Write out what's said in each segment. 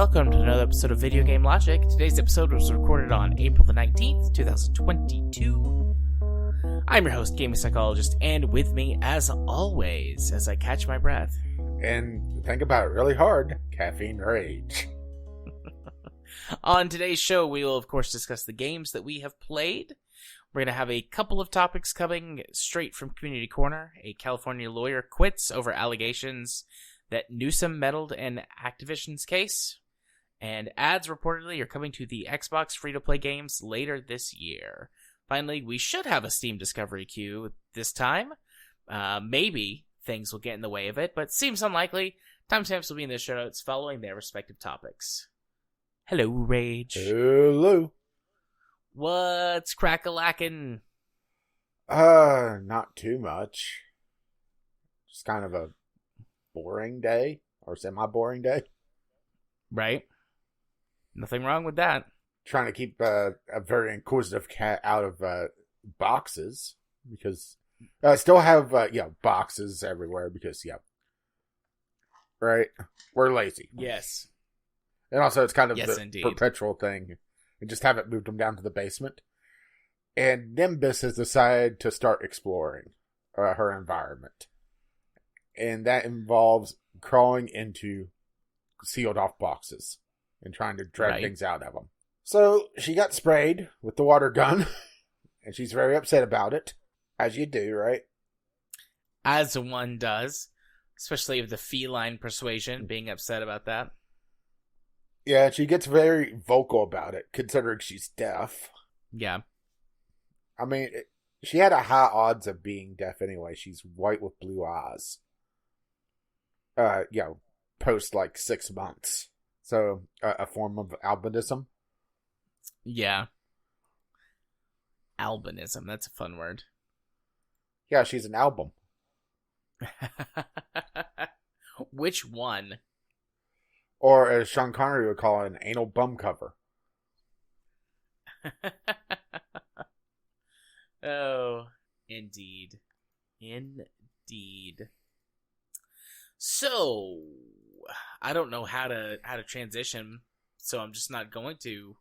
welcome to another episode of Video Game Logic. Today's episode was recorded on April the 19th, 2022. I'm your host, gaming psychologist, and with me, as always, as I catch my breath. And think about it really hard, Caffeine Rage. On today's show, we will, of course, discuss the games that we have played. We're going to have a couple of topics coming straight from Community Corner. A California lawyer quits over allegations that Newsom meddled in Activision's case. And ads reportedly are coming to the Xbox free-to-play games later this year. Finally, we should have a Steam Discovery queue this time. Maybe things will get in the way of it, but seems unlikely. Timestamps will be in the show notes following their respective topics. Hello, Rage. Hello. What's crack-a-lackin'? Not too much. Just kind of a boring day, or semi-boring day. Right. Nothing wrong with that. Trying to keep a very inquisitive cat out of boxes, because I still have boxes everywhere, because right, we're lazy. Yes. And also it's kind of the indeed. Perpetual thing. And just haven't moved them down to the basement. And Nimbus has decided to start exploring her environment. And that involves crawling into sealed off boxes and trying to drag things out of them. So she got sprayed with the water gun, and she's very upset about it, as you do, right? As one does, especially of the feline persuasion, being upset about that. Yeah, she gets very vocal about it, considering she's deaf. Yeah. I mean, she had a high odds of being deaf anyway. She's white with blue eyes. Post 6 months. So, a form of albinism. Yeah. Albinism, that's a fun word. Yeah, she's an album. Which one? Or, as Sean Connery would call it, an anal bum cover. Oh, indeed. Indeed. So, I don't know how to transition, so I'm just not going to,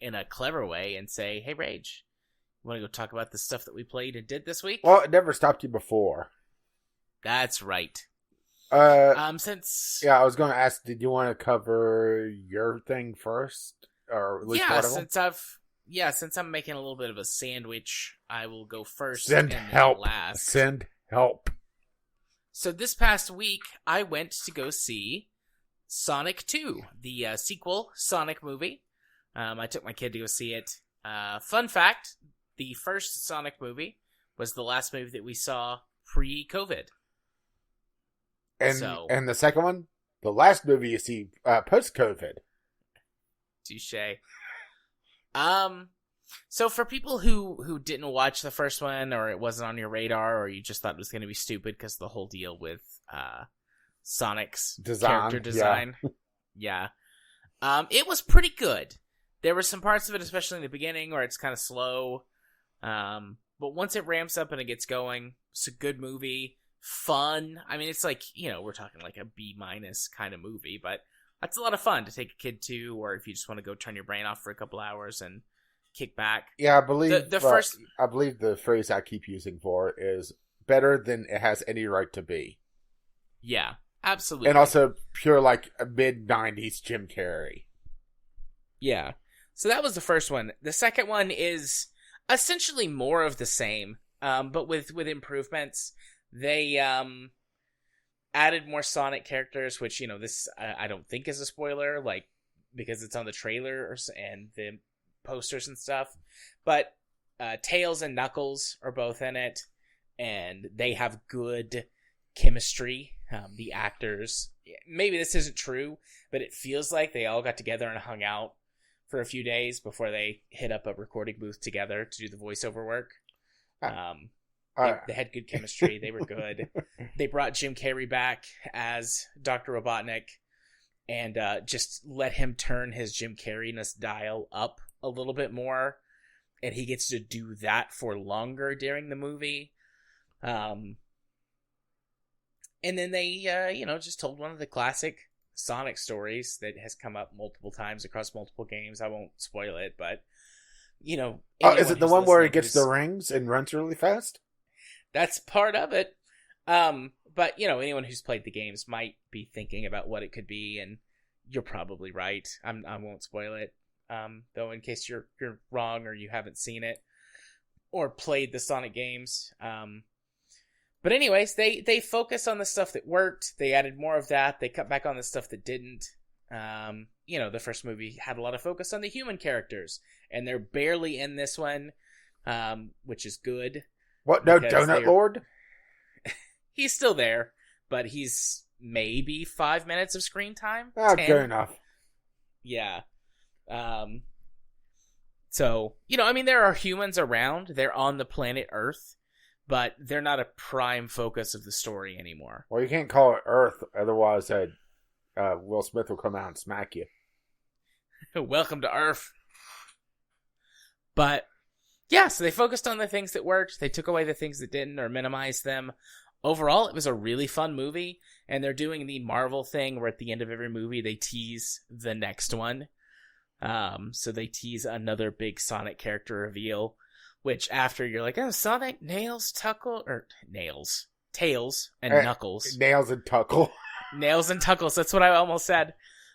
in a clever way, and say, hey, Rage, you want to go talk about the stuff that we played and did this week? Well, it never stopped you before. That's right. I was going to ask, did you want to cover your thing first? Or at least one of them? Since I'm making a little bit of a sandwich, I will go first and then last. Send help. So this past week, I went to go see Sonic 2, the sequel Sonic movie. I took my kid to go see it. Fun fact, the first Sonic movie was the last movie that we saw pre-COVID. And the second one, the last movie you see post-COVID. Touché. So for people who didn't watch the first one, or it wasn't on your radar, or you just thought it was going to be stupid because the whole deal with Sonic's character design. Yeah. It was pretty good. There were some parts of it, especially in the beginning, where it's kind of slow. But once it ramps up and it gets going, it's a good movie. Fun. I mean, it's we're talking like a B- kind of movie, but that's a lot of fun to take a kid to, or if you just want to go turn your brain off for a couple hours and kick back. Yeah, I believe I believe the phrase I keep using for it is better than it has any right to be. Yeah, absolutely. And also pure a mid-90s Jim Carrey. Yeah. So that was the first one. The second one is essentially more of the same, but with improvements. They added more Sonic characters, which, this I don't think is a spoiler, because it's on the trailers and the posters and stuff. But Tails and Knuckles are both in it, and they have good chemistry. The actors, maybe this isn't true, but it feels like they all got together and hung out for a few days before they hit up a recording booth together to do the voiceover work. They had good chemistry. They were good. They brought Jim Carrey back as Dr. Robotnik and just let him turn his Jim Carrey-ness dial up a little bit more. And he gets to do that for longer during the movie. And then they, just told one of the classic Sonic stories that has come up multiple times across multiple games. I won't spoil it, but is it the one where he gets the rings and runs really fast? That's part of it. But anyone who's played the games might be thinking about what it could be, and you're probably right. I won't spoil it. Though, in case you're wrong or you haven't seen it or played the Sonic games. But anyways, they focus on the stuff that worked. They added more of that. They cut back on the stuff that didn't. The first movie had a lot of focus on the human characters, and they're barely in this one, which is good. What? No Donut Lord? He's still there, but he's maybe 5 minutes of screen time. Good enough. Yeah. So, there are humans around. They're on the planet Earth, but they're not a prime focus of the story anymore. Well, you can't call it Earth, otherwise Will Smith will come out and smack you. Welcome to Earth. But, yeah, so they focused on the things that worked. They took away the things that didn't or minimized them. Overall, it was a really fun movie, and they're doing the Marvel thing where at the end of every movie they tease the next one. So they tease another big Sonic character reveal, which after you're like, oh, Sonic, Tails, and Knuckles. Nails and Tuckle. Nails and Tuckles, that's what I almost said.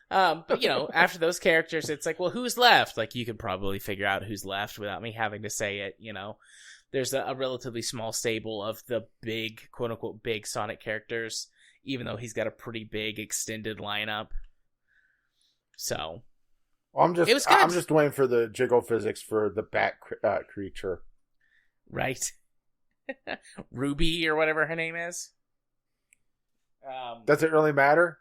But, after those characters, it's like, well, who's left? Like, you could probably figure out who's left without me having to say it, There's a relatively small stable of the big, quote-unquote, big Sonic characters, even though he's got a pretty big extended lineup. So, well, I'm just waiting for the jiggle physics for the bat creature. Right. Ruby, or whatever her name is. Does it really matter?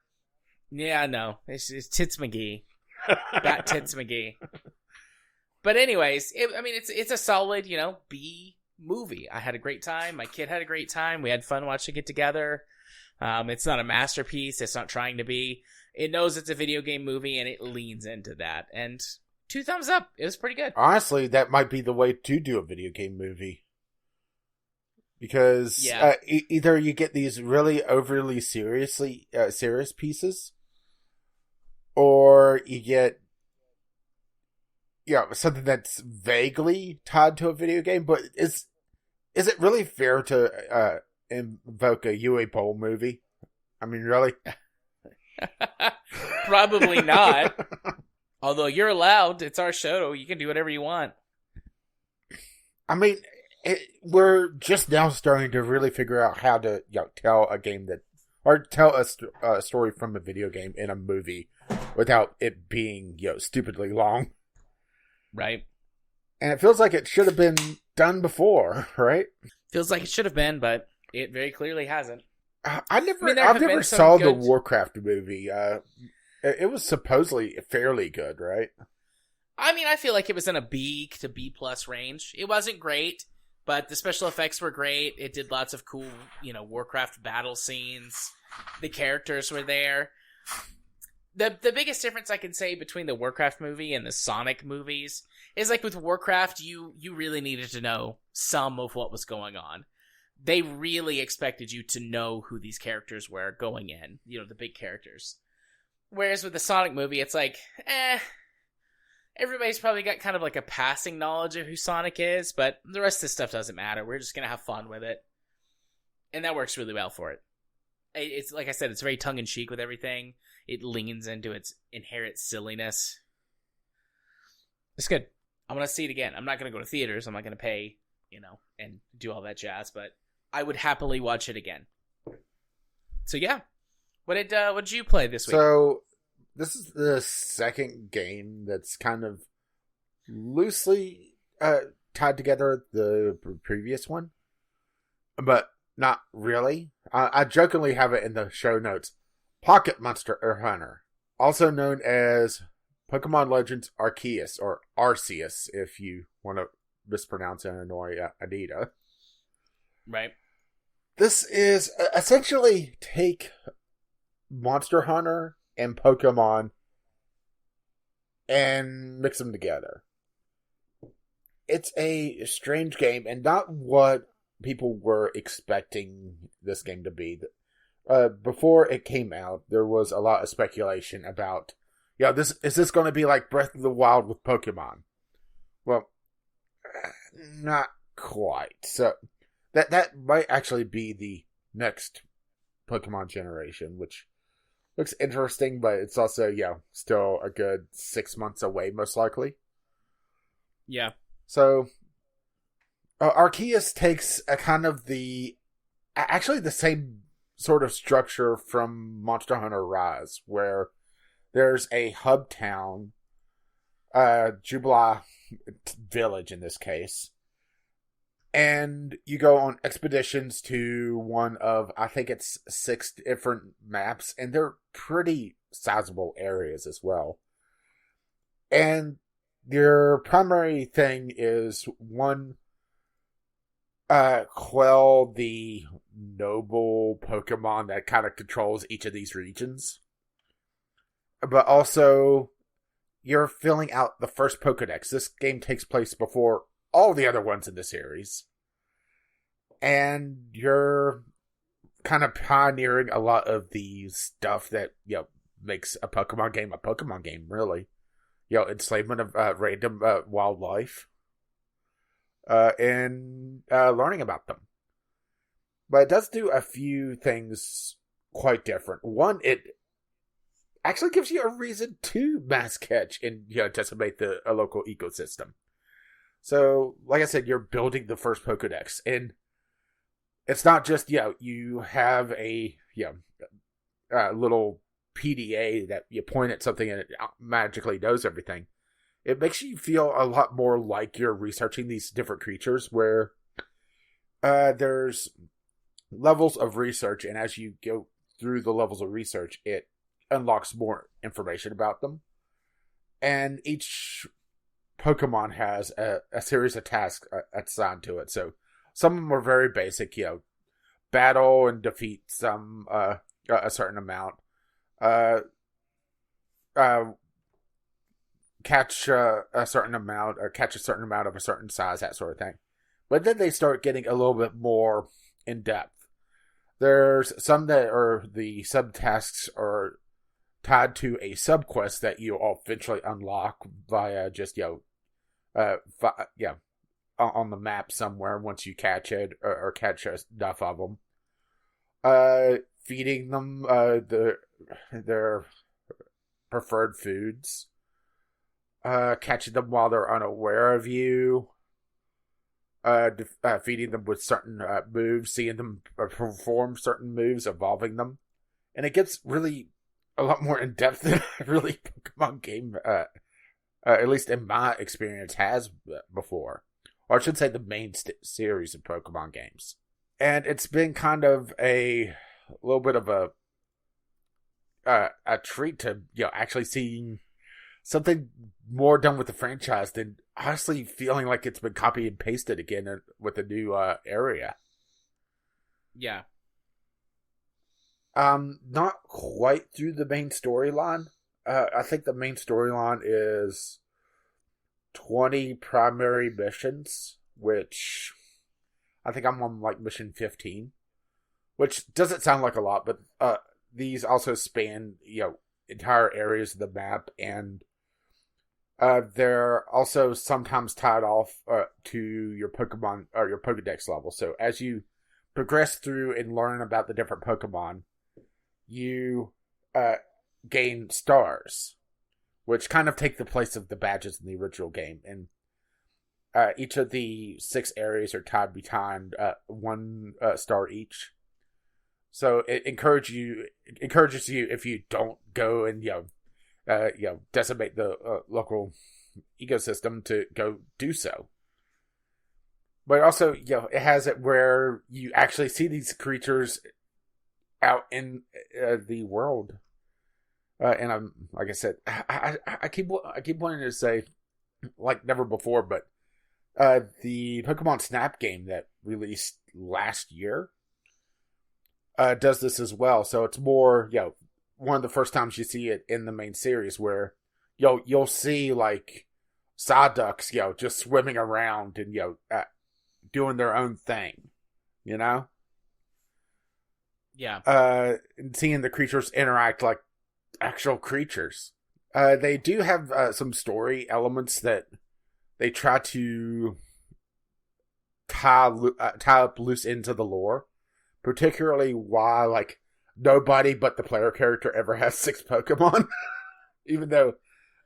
Yeah, no. It's Tits McGee. Bat Tits McGee. But anyways, it's a solid, B movie. I had a great time. My kid had a great time. We had fun watching it together. It's not a masterpiece. It's not trying to be. It knows it's a video game movie, and it leans into that. And 2 thumbs up. It was pretty good. Honestly, that might be the way to do a video game movie. Because either you get these really overly serious pieces, or you get something that's vaguely tied to a video game. But is it really fair to invoke a Uwe Boll movie? I mean, really? Probably not. Although you're allowed. It's our show. You can do whatever you want. I mean, we're just now starting to really figure out how to tell a game or tell a story from a video game in a movie without it being stupidly long. Right. And it feels like it should have been done before, right? Feels like it should have been, but it very clearly hasn't. I never saw the Warcraft movie. It was supposedly fairly good, right? I feel like it was in a B to B plus range. It wasn't great, but the special effects were great. It did lots of cool, Warcraft battle scenes. The characters were there. The biggest difference I can say between the Warcraft movie and the Sonic movies is, like, with Warcraft, you really needed to know some of what was going on. They really expected you to know who these characters were going in, the big characters. Whereas with the Sonic movie, it's like, everybody's probably got kind of like a passing knowledge of who Sonic is, but the rest of this stuff doesn't matter. We're just going to have fun with it. And that works really well for it. It's like I said, it's very tongue-in-cheek with everything. It leans into its inherent silliness. It's good. I'm going to see it again. I'm not going to go to theaters. I'm not going to pay, and do all that jazz, but I would happily watch it again. So yeah. What did you play this week? So this is the second game that's kind of loosely tied together the previous one, but not really. I jokingly have it in the show notes. Pocket Monster Hunter, also known as Pokemon Legends Arceus, or Arceus, if you want to mispronounce and annoy Anita. Right. This is essentially take Monster Hunter and Pokemon and mix them together. It's a strange game and not what people were expecting this game to be. before it came out, there was a lot of speculation about, is this going to be like Breath of the Wild with Pokemon? Well, not quite. So that might actually be the next Pokemon generation, which looks interesting, but it's also, still a good 6 months away, most likely. Yeah. So, Arceus takes a kind of actually the same sort of structure from Monster Hunter Rise, where there's a hub town, Jubilee Village in this case, and you go on expeditions to one of, I think it's 6 different maps, and they're pretty sizable areas as well. And your primary thing is, one, quell the noble Pokemon that kind of controls each of these regions. But also, you're filling out the first Pokedex. This game takes place before all the other ones in the series. And you're kind of pioneering a lot of the stuff that, makes a Pokemon game, really. Enslavement of random wildlife. And learning about them. But it does do a few things quite different. One, it actually gives you a reason to mass catch and decimate the local ecosystem. So, like I said, you're building the first Pokedex, and it's not just you have a little PDA that you point at something and it magically knows everything. It makes you feel a lot more like you're researching these different creatures, where there's levels of research, and as you go through the levels of research, it unlocks more information about them. And each Pokemon has a series of tasks assigned to it. So some of them are very basic, battle and defeat some a certain amount. Catch a certain amount, or catch a certain amount of a certain size, that sort of thing. But then they start getting a little bit more in depth. There's some that are the subtasks are tied to a subquest that you eventually unlock via just on the map somewhere once you catch it, or catch enough of them. Feeding them their preferred foods. Catching them while they're unaware of you. Feeding them with certain moves, seeing them perform certain moves, evolving them. And it gets really a lot more in depth than really Pokemon game, at least in my experience, has before. Or I should say the main series of Pokemon games. And it's been kind of a little bit of a treat to actually seeing something more done with the franchise than honestly feeling like it's been copied and pasted again with a new area. Yeah. Not quite through the main storyline. I think the main storyline is 20 primary missions, which I think I'm on like mission 15, which doesn't sound like a lot, but these also span entire areas of the map, and they're also sometimes tied off to your Pokemon or your Pokedex level. So as you progress through and learn about the different Pokemon, you gain stars, which kind of take the place of the badges in the original game. And each of the 6 areas are tied behind 1 star each. So it encourages you, if you don't go and decimate the local ecosystem, to go do so. But also, it has it where you actually see these creatures out in the world. And I'm, like I said, I keep wanting to say, like never before, but the Pokemon Snap game that released last year does this as well. So it's more, one of the first times you see it in the main series, where you'll see like Psyducks, just swimming around and doing their own thing, And seeing the creatures interact like actual creatures. They do have some story elements that they try to tie up loose into the lore, particularly why like nobody but the player character ever has 6 Pokemon, even though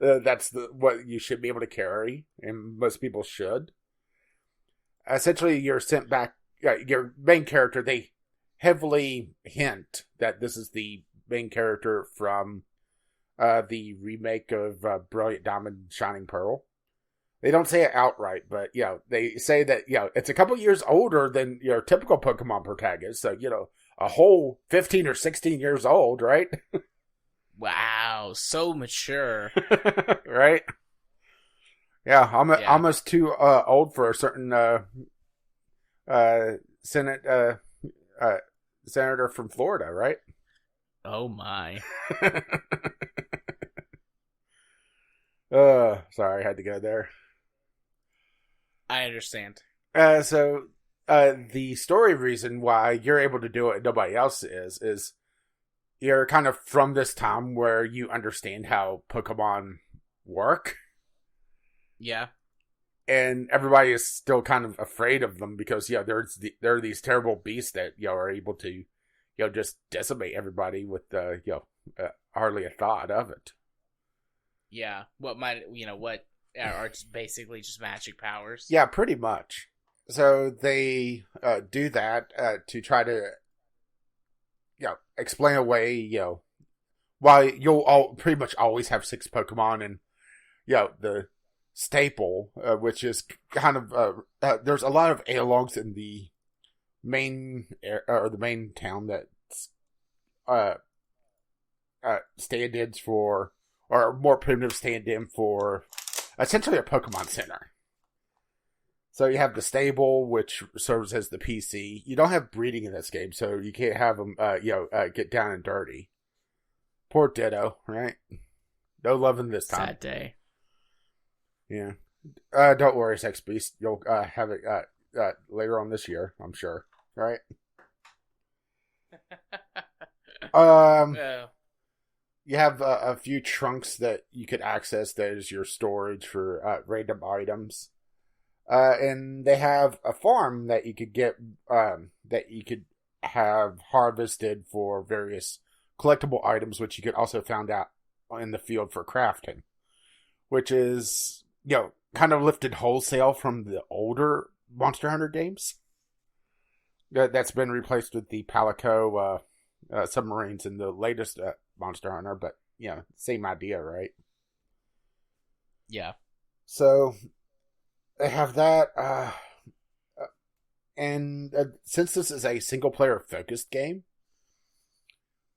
that's what you should be able to carry, and most people should. Essentially, you're sent back. Your main character, they heavily hint that this is the main character from the remake of Brilliant Diamond Shining Pearl. They don't say it outright, but they say that it's a couple years older than your typical Pokemon protagonist. So a whole 15 or 16 years old, right? Wow, so mature, right? Yeah, almost too old for a certain senator from Florida, right? Oh my. Sorry, I had to go there. I understand. So the story reason why you're able to do it and nobody else is you're kind of from this time where you understand how Pokemon work. Yeah. And everybody is still kind of afraid of them because, there are these terrible beasts that, are able to, just decimate everybody with, hardly a thought of it. Yeah. What are just basically just magic powers. Yeah, pretty much. So they do that to try to, explain away, why you'll pretty much always have 6 Pokemon and, the staple, which is kind of, there's a lot of analogs in the main, or the main town that's, stand-ins for, or more primitive stand-in for, essentially a Pokemon Center. So you have the stable, which serves as the PC. You don't have breeding in this game, so you can't have them, get down and dirty. Poor Ditto, right? No loving this time. Sad day. Yeah. Don't worry, Sex Beast. You'll have it later on this year, I'm sure. Right? You have a few trunks that you could access that is your storage for random items. And they have a farm that you could get, that you could have harvested for various collectible items, which you could also find out in the field for crafting. Which is, kind of lifted wholesale from the older Monster Hunter games. That's been replaced with the Palico submarines in the latest Monster Hunter, but, same idea, right? Yeah. So, they have that, and since this is a single-player focused game,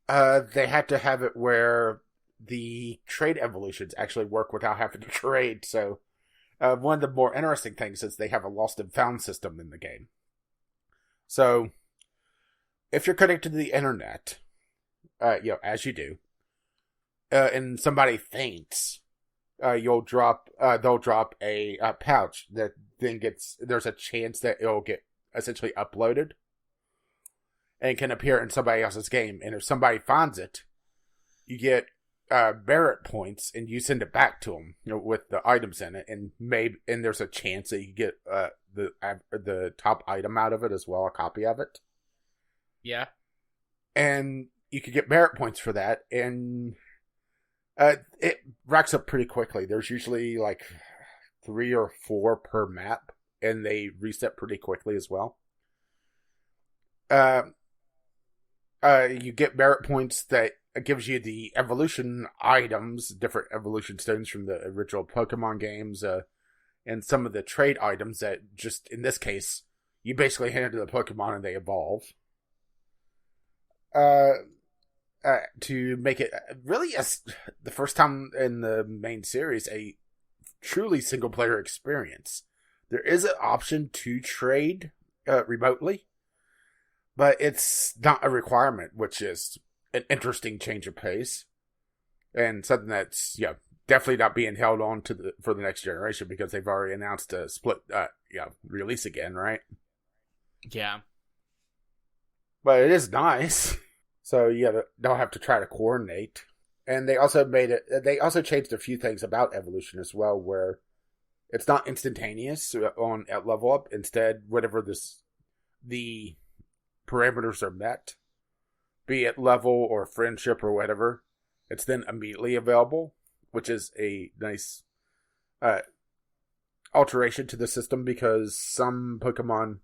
they had to have it where the trade evolutions actually work without having to trade, so one of the more interesting things is they have a lost and found system in the game. So, if you're connected to the internet, as you do, and somebody faints, they'll drop a pouch that then there's a chance that it'll get essentially uploaded and can appear in somebody else's game. And if somebody finds it, you get merit points and you send it back to them, with the items in it, and there's a chance that you get the top item out of it as well, a copy of it. Yeah. And you could get merit points for that, and it racks up pretty quickly. There's usually like 3 or 4 per map, and they reset pretty quickly as well. You get merit points that gives you the evolution items, different evolution stones from the original Pokemon games, and some of the trade items that just, in this case, you basically hand to the Pokemon and they evolve. To make it really, the first time in the main series, a truly single-player experience. There is an option to trade remotely, but it's not a requirement, which is an interesting change of pace, and something that's definitely not being held on to for the next generation, because they've already announced a split release again, right? Yeah, but it is nice. So you don't have to try to coordinate. And they also they also changed a few things about evolution as well, where it's not instantaneous at level up. Instead, whatever the parameters are met, be it level or friendship or whatever, it's then immediately available, which is a nice alteration to the system, because some Pokemon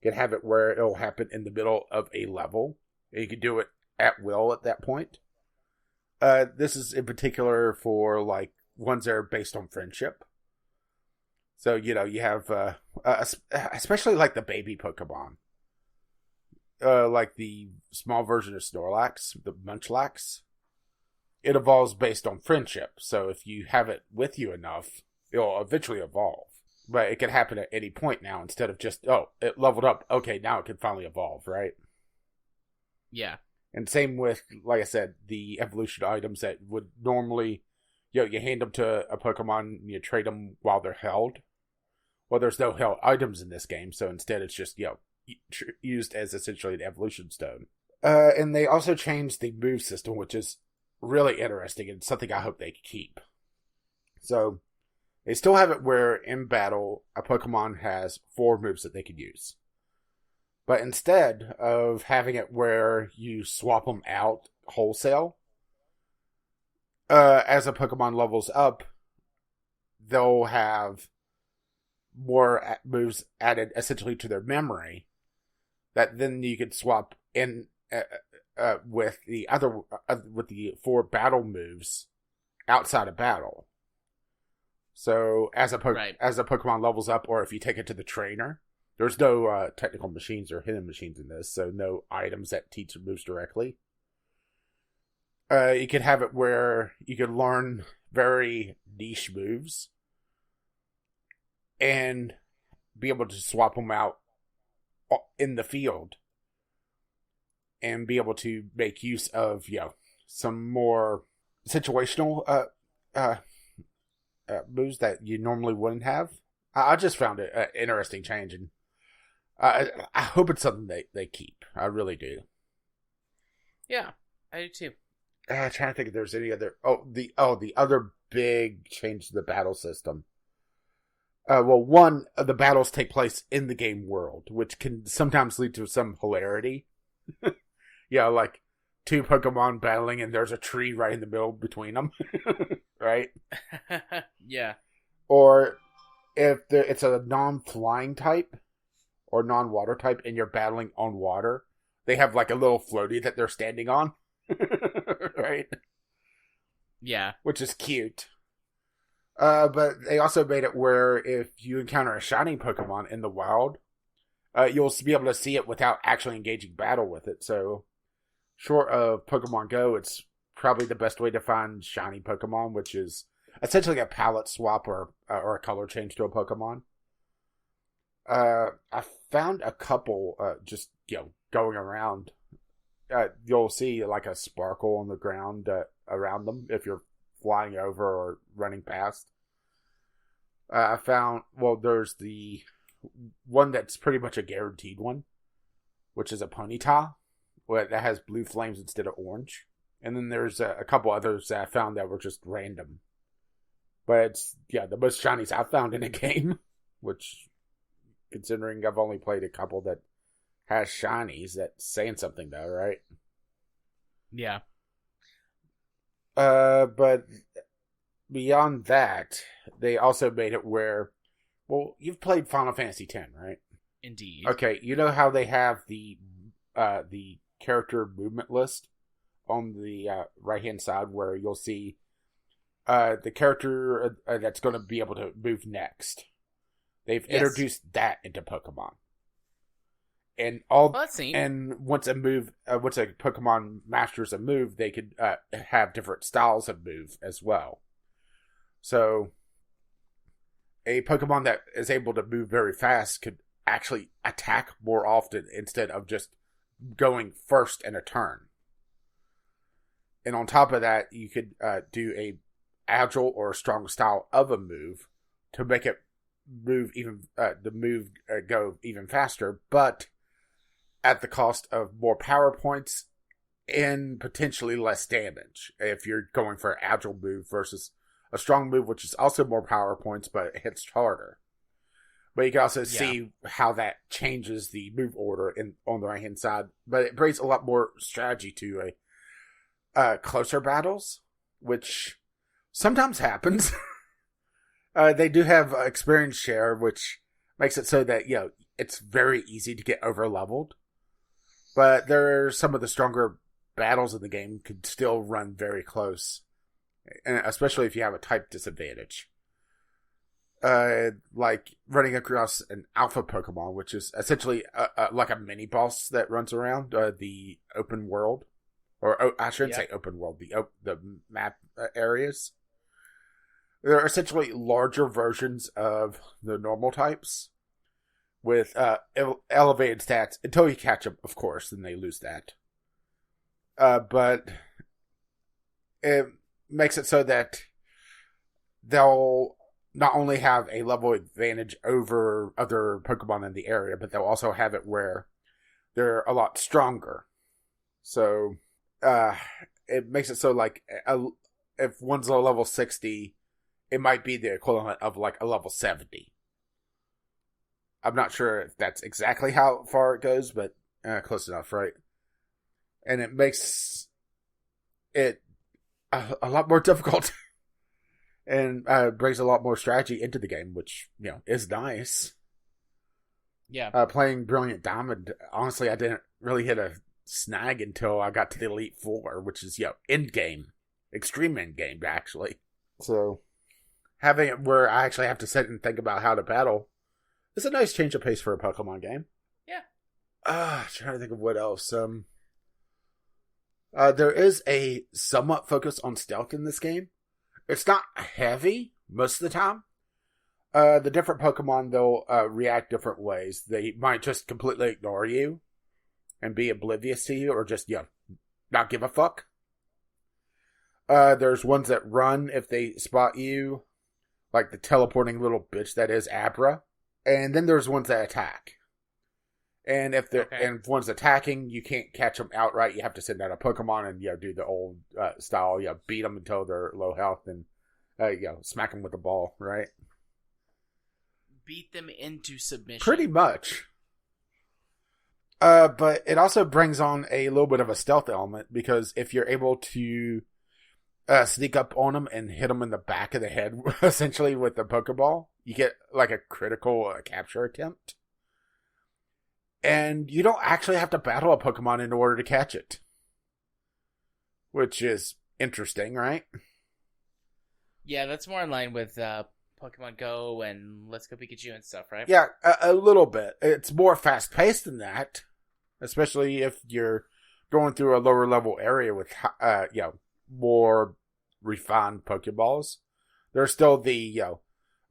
can have it where it'll happen in the middle of a level. You can do it at will at that point. This is in particular for like ones that are based on friendship. So, you have, especially like the baby Pokemon. Like the small version of Snorlax, the Munchlax. It evolves based on friendship. So if you have it with you enough, it'll eventually evolve. But it can happen at any point now, instead of just, it leveled up. Okay, now it can finally evolve, right? Yeah. And same with, like I said, the evolution items that would normally, you hand them to a Pokemon and you trade them while they're held. Well, there's no held items in this game, so instead it's just, used as essentially an evolution stone. And they also changed the move system, which is really interesting and something I hope they keep. So, they still have it where in battle, a Pokemon has 4 moves that they can use. But instead of having it where you swap them out wholesale, as a Pokemon levels up, they'll have more moves added essentially to their memory that then you could swap in with the other with the 4 battle moves outside of battle. So as a Pokemon levels up, or if you take it to the trainer, there's no technical machines or hidden machines in this, so no items that teach moves directly. You could have it where you could learn very niche moves and be able to swap them out in the field and be able to make use of, some more situational moves that you normally wouldn't have. I just found it an interesting change, and I hope it's something they keep. I really do. Yeah, I do too. I'm trying to think if there's any other. The other big change to the battle system. One, the battles take place in the game world, which can sometimes lead to some hilarity. Like 2 Pokemon battling and there's a tree right in the middle between them. Right? Yeah. Or if it's a non-flying type or non-water type and you're battling on water, they have like a little floaty that they're standing on. Right? Yeah. Which is cute. But they also made it where if you encounter a shiny Pokemon in the wild, you'll be able to see it without actually engaging battle with it. So, short of Pokemon Go, it's probably the best way to find shiny Pokemon, which is essentially a palette swap or a color change to a Pokemon. I found a couple just going around. You'll see like a sparkle on the ground around them if you're flying over or running past. I found, there's the one that's pretty much a guaranteed one, which is a Ponyta, that has blue flames instead of orange. And then there's a couple others that I found that were just random. But it's, the most shinies I've found in a game, which, considering I've only played a couple that has shinies, that's saying something though, right? Yeah. But beyond that, they also made it where, you've played Final Fantasy X, right? Indeed. Okay, you know how they have the character movement list on the right-hand side where you'll see the character that's going to be able to move next. They've introduced that into Pokemon. And that's neat. And once a Pokemon masters a move, they could have different styles of move as well. So, a Pokemon that is able to move very fast could actually attack more often instead of just going first in a turn. And on top of that, you could do a agile or strong style of a move to make it move go even faster, but at the cost of more power points and potentially less damage if you're going for an agile move versus a strong move, which is also more power points, but it hits harder. But you can also see how that changes the move order on the right-hand side. But it brings a lot more strategy to closer battles, which sometimes happens. They do have experience share, which makes it so that, it's very easy to get over-leveled. But there are some of the stronger battles in the game could still run very close, and especially if you have a type disadvantage. Like running across an alpha Pokemon, which is essentially like a mini boss that runs around the open world, or I shouldn't say open world, the map areas. They're essentially larger versions of the normal types with elevated stats until you catch them, of course, then they lose that. But it makes it so that they'll not only have a level advantage over other Pokemon in the area, but they'll also have it where they're a lot stronger. So, it makes it so, like, if one's a level 60, it might be the equivalent of, like, a level 70. I'm not sure if that's exactly how far it goes, but close enough, right? And it makes it a lot more difficult. And brings a lot more strategy into the game, which, is nice. Yeah. Playing Brilliant Diamond, honestly, I didn't really hit a snag until I got to the Elite Four, which is, end game. Extreme end game, actually. So, having it where I actually have to sit and think about how to battle is a nice change of pace for a Pokemon game. Yeah. Trying to think of what else. There is a somewhat focus on stealth in this game. It's not heavy most of the time. The different Pokemon, they'll react different ways. They might just completely ignore you and be oblivious to you, or just, not give a fuck. There's ones that run if they spot you, like the teleporting little bitch that is Abra. And then there's ones that attack. And if one's attacking, you can't catch them outright. You have to send out a Pokemon and do the old style. Beat them until they're low health and smack them with the ball, right? Beat them into submission. Pretty much. But it also brings on a little bit of a stealth element, because if you're able to sneak up on them and hit them in the back of the head, essentially with the Pokeball, you get like a critical capture attempt. And you don't actually have to battle a Pokemon in order to catch it. Which is interesting, right? Yeah, that's more in line with Pokemon Go and Let's Go Pikachu and stuff, right? Yeah, a little bit. It's more fast-paced than that. Especially if you're going through a lower level area with, more refined Pokeballs. There's still the,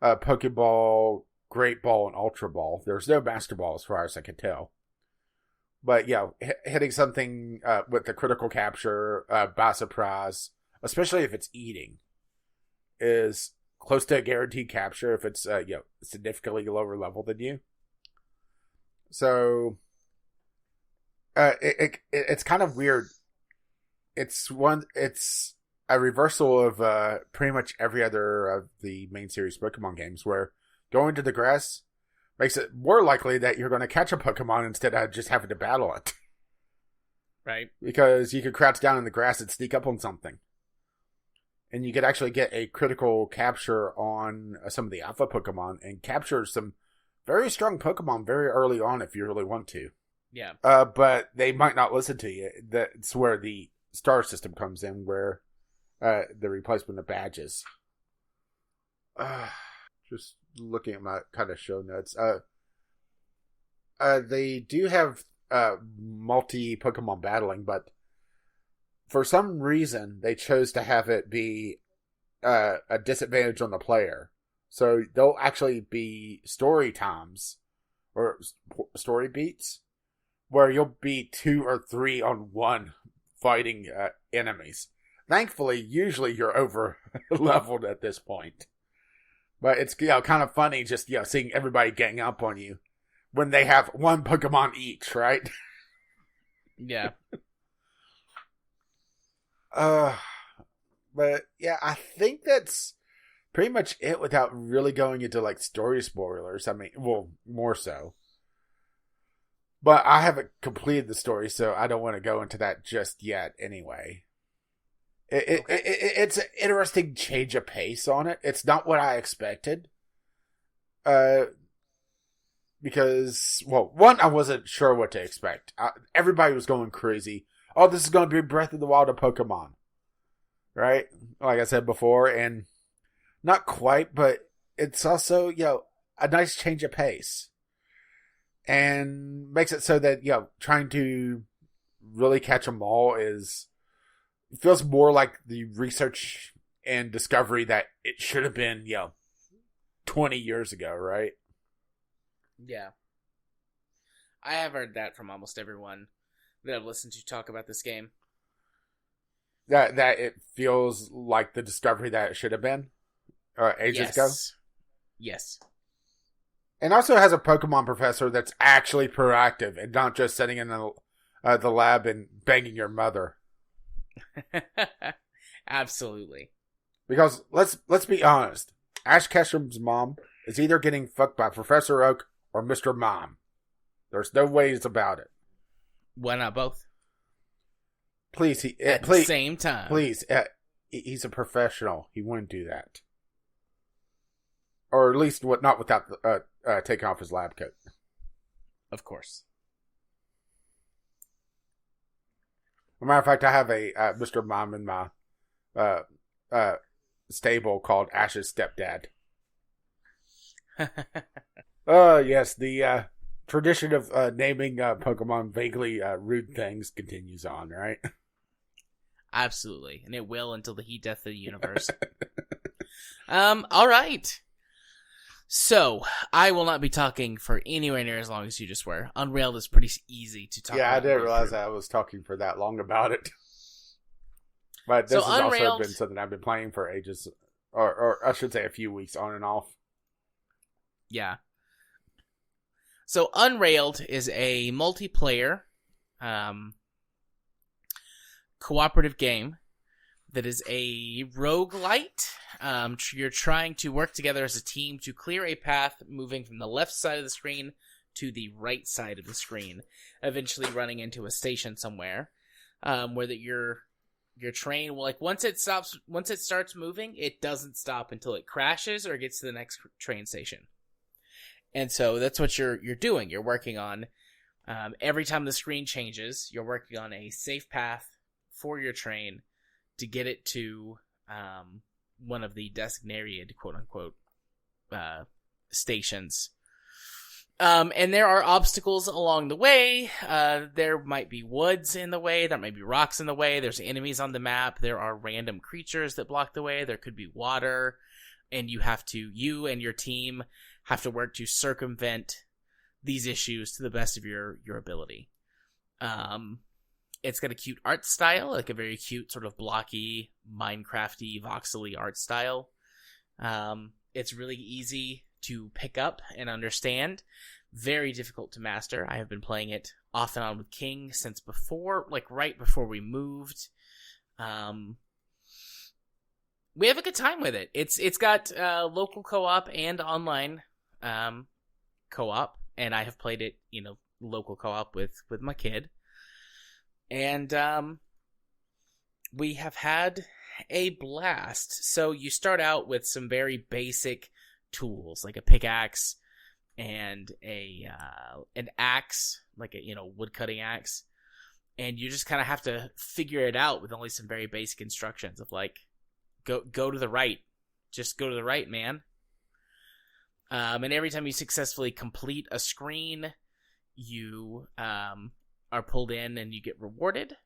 Pokeball, Great Ball, and Ultra Ball. There's no Master Ball as far as I can tell. But, hitting something with the critical capture by surprise, especially if it's eating, is close to a guaranteed capture if it's, significantly lower level than you. So, it's kind of weird. It's a reversal of pretty much every other of the main series Pokemon games, where going to the grass makes it more likely that you're going to catch a Pokemon instead of just having to battle it. Right. Because you could crouch down in the grass and sneak up on something. And you could actually get a critical capture on some of the alpha Pokemon and capture some very strong Pokemon very early on if you really want to. Yeah. But they might not listen to you. That's where the star system comes in, where the replacement of badges. Just looking at my kind of show notes. They do have multi-Pokemon battling, but for some reason they chose to have it be a disadvantage on the player. So there'll actually be story times or story beats where you'll be 2 or 3 on 1 fighting enemies. Thankfully, usually you're over leveled at this point. But it's kind of funny just seeing everybody gang up on you when they have 1 Pokemon each, right? Yeah. Uh, but yeah, I think that's pretty much it without really going into like story spoilers. I mean, well, more so. But I haven't completed the story, so I don't want to go into that just yet anyway. It's an interesting change of pace on it. It's not what I expected. Because, well, one, I wasn't sure what to expect. Everybody was going crazy. Oh, this is going to be Breath of the Wild of Pokemon. Right? Like I said before, and not quite, but it's also, a nice change of pace. And makes it so that, trying to really catch them all feels more like the research and discovery that it should have been, 20 years ago, right? Yeah. I have heard that from almost everyone that I've listened to talk about this game. That it feels like the discovery that it should have been ages ago? Yes. And also has a Pokemon professor that's actually proactive and not just sitting in the lab and banging your mother. Absolutely. Because let's be honest, Ash Ketchum's mom is either getting fucked by Professor Oak or Mr. Mom. There's no ways about it. Why not both? Please, at the same time. Please, he's a professional. He wouldn't do that, or at least not without taking off his lab coat. Of course. As a matter of fact, I have a Mr. Mom in my stable called Ash's Stepdad. Yes, the tradition of naming Pokemon vaguely rude things continues on, right? Absolutely, and it will until the heat death of the universe. All right. So, I will not be talking for anywhere near as long as you just were. Unrailed is pretty easy to talk about. Yeah, I didn't realize I was talking for that long about it. But this has also been something I've been playing for ages, or I should say a few weeks on and off. Yeah. So, Unrailed is a multiplayer cooperative game that is a roguelite. You're trying to work together as a team to clear a path moving from the left side of the screen to the right side of the screen, eventually running into a station somewhere where your train will, like, once it starts moving, it doesn't stop until it crashes or gets to the next train station. And so that's what you're doing. You're working on every time the screen changes, you're working on a safe path for your train to get it to one of the designated, quote-unquote, stations. And there are obstacles along the way. There might be woods in the way. There might be rocks in the way. There's enemies on the map. There are random creatures that block the way. There could be water. And you and your team have to work to circumvent these issues to the best of your ability. It's got a cute art style, like a very cute sort of blocky, Minecrafty, voxely art style. It's really easy to pick up and understand. Very difficult to master. I have been playing it off and on with King since right before we moved. We have a good time with it. It's got local co-op and online co-op, and I have played it, local co-op with my kid. And we have had a blast. So you start out with some very basic tools, like a pickaxe and an axe, like a wood cutting axe, and you just kind of have to figure it out with only some very basic instructions of like go to the right, just go to the right, man. And every time you successfully complete a screen, you are pulled in and you get rewarded,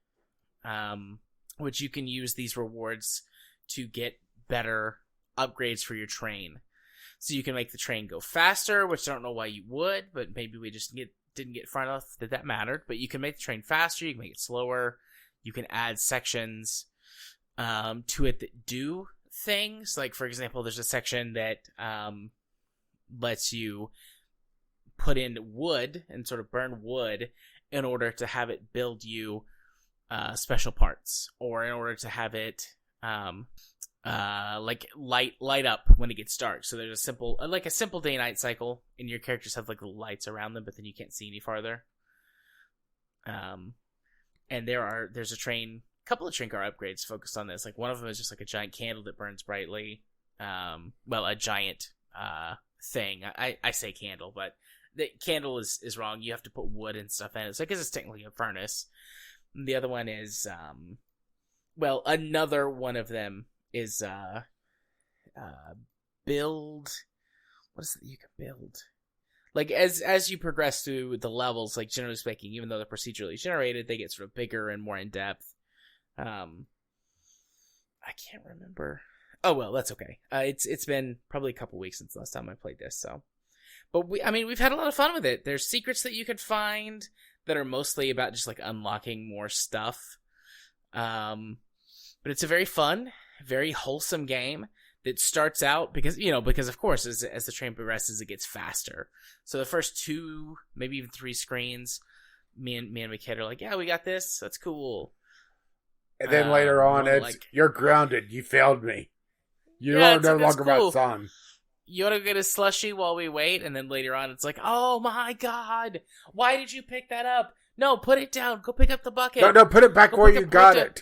which you can use these rewards to get better upgrades for your train. So you can make the train go faster, which I don't know why you would, but maybe we just didn't get far enough that mattered. But you can make the train faster, you can make it slower, you can add sections to it that do things. Like, for example, there's a section that lets you put in wood and sort of burn wood in order to have it build you special parts, or in order to have it like light up when it gets dark. So there's a simple day night cycle, and your characters have like little lights around them, but then you can't see any farther. And there's a couple of train car upgrades focused on this. Like one of them is just like a giant candle that burns brightly. A giant thing. I say candle, but the candle is wrong. You have to put wood and stuff in it. So I guess it's technically a furnace. The other one is another one of them is build. What is it you can build? Like as you progress through the levels, like generally speaking, even though they're procedurally generated, they get sort of bigger and more in depth. I can't remember. Oh well, that's okay. It's been probably a couple weeks since the last time I played this, so. But we've had a lot of fun with it. There's secrets that you can find that are mostly about just like unlocking more stuff. But it's a very fun, very wholesome game that starts out because of course as the train progresses, it gets faster. So the first 2, maybe even 3 screens, me and my kid are like, yeah, we got this. That's cool. And then later on, it's you're grounded. You failed me. You're no longer my son. You want to get a slushie while we wait? And then later on, it's like, oh my god, why did you pick that up? No, put it down. Go pick up the bucket. No, put it back where you got it.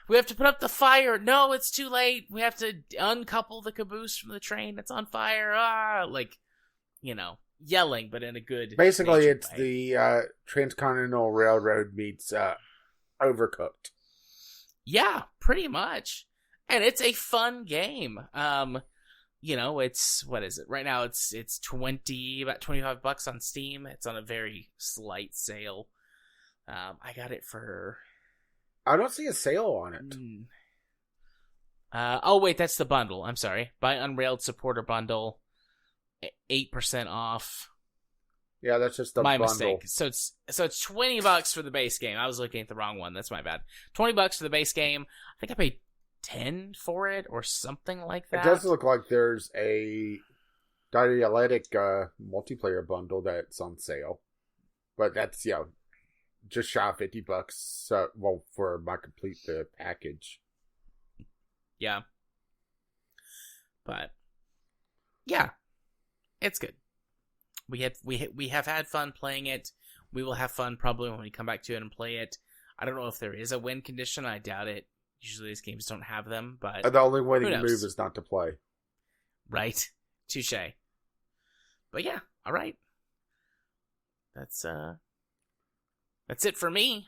We have to put up the fire. No, it's too late. We have to uncouple the caboose from the train that's on fire. Yelling, but in a good. Basically, it's way. the Transcontinental Railroad meets Overcooked. Yeah, pretty much. And it's a fun game. It's what is it? Right now it's about $25 on Steam. It's on a very slight sale. I got it for I don't see a sale on it. Wait, that's the bundle. I'm sorry. Buy Unrailed supporter bundle, 8% off. Yeah, that's just the bundle. Mistake. So it's $20 for the base game. I was looking at the wrong one. That's my bad. $20 for the base game. I think I paid 10 for it or something like that. It does look like there's a Dialectic multiplayer bundle that's on sale, but that's just shy of $50. For my complete the package. Yeah, but yeah, it's good. We have had fun playing it. We will have fun probably when we come back to it and play it. I don't know if there is a win condition. I doubt it. Usually these games don't have them, but the only winning move is not to play. Right. Touche. But yeah, all right. That's it for me.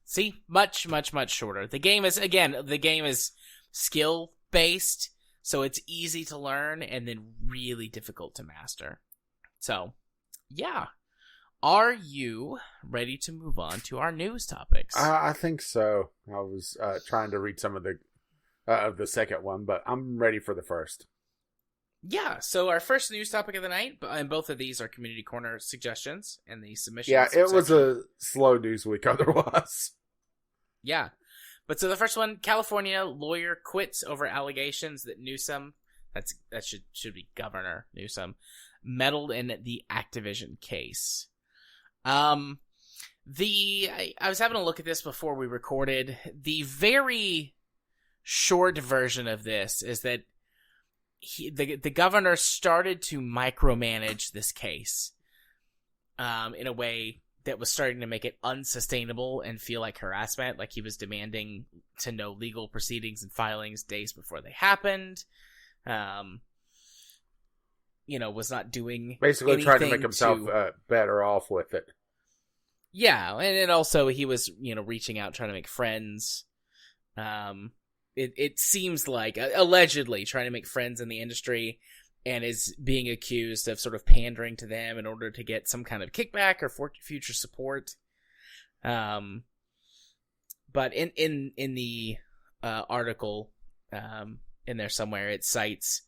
See, much shorter. The game is skill based, so it's easy to learn and then really difficult to master. So, yeah. Are you ready to move on to our news topics? I think so. I was trying to read some of the second one, but I'm ready for the first. Yeah, so our first news topic of the night, and both of these are Community Corner suggestions and the submissions. Yeah, it was a slow news week otherwise. Yeah. But so the first one, California lawyer quits over allegations that Newsom, that should be Governor Newsom, meddled in the Activision case. I was having a look at this before we recorded. The very short version of this is that the governor started to micromanage this case in a way that was starting to make it unsustainable and feel like harassment, like he was demanding to know legal proceedings and filings days before they happened. Was not doing basically trying to make himself better off with it. Yeah, and then also he was, reaching out, trying to make friends. It seems like, allegedly, trying to make friends in the industry, and is being accused of sort of pandering to them in order to get some kind of kickback or future support. But in the article, in there somewhere, it cites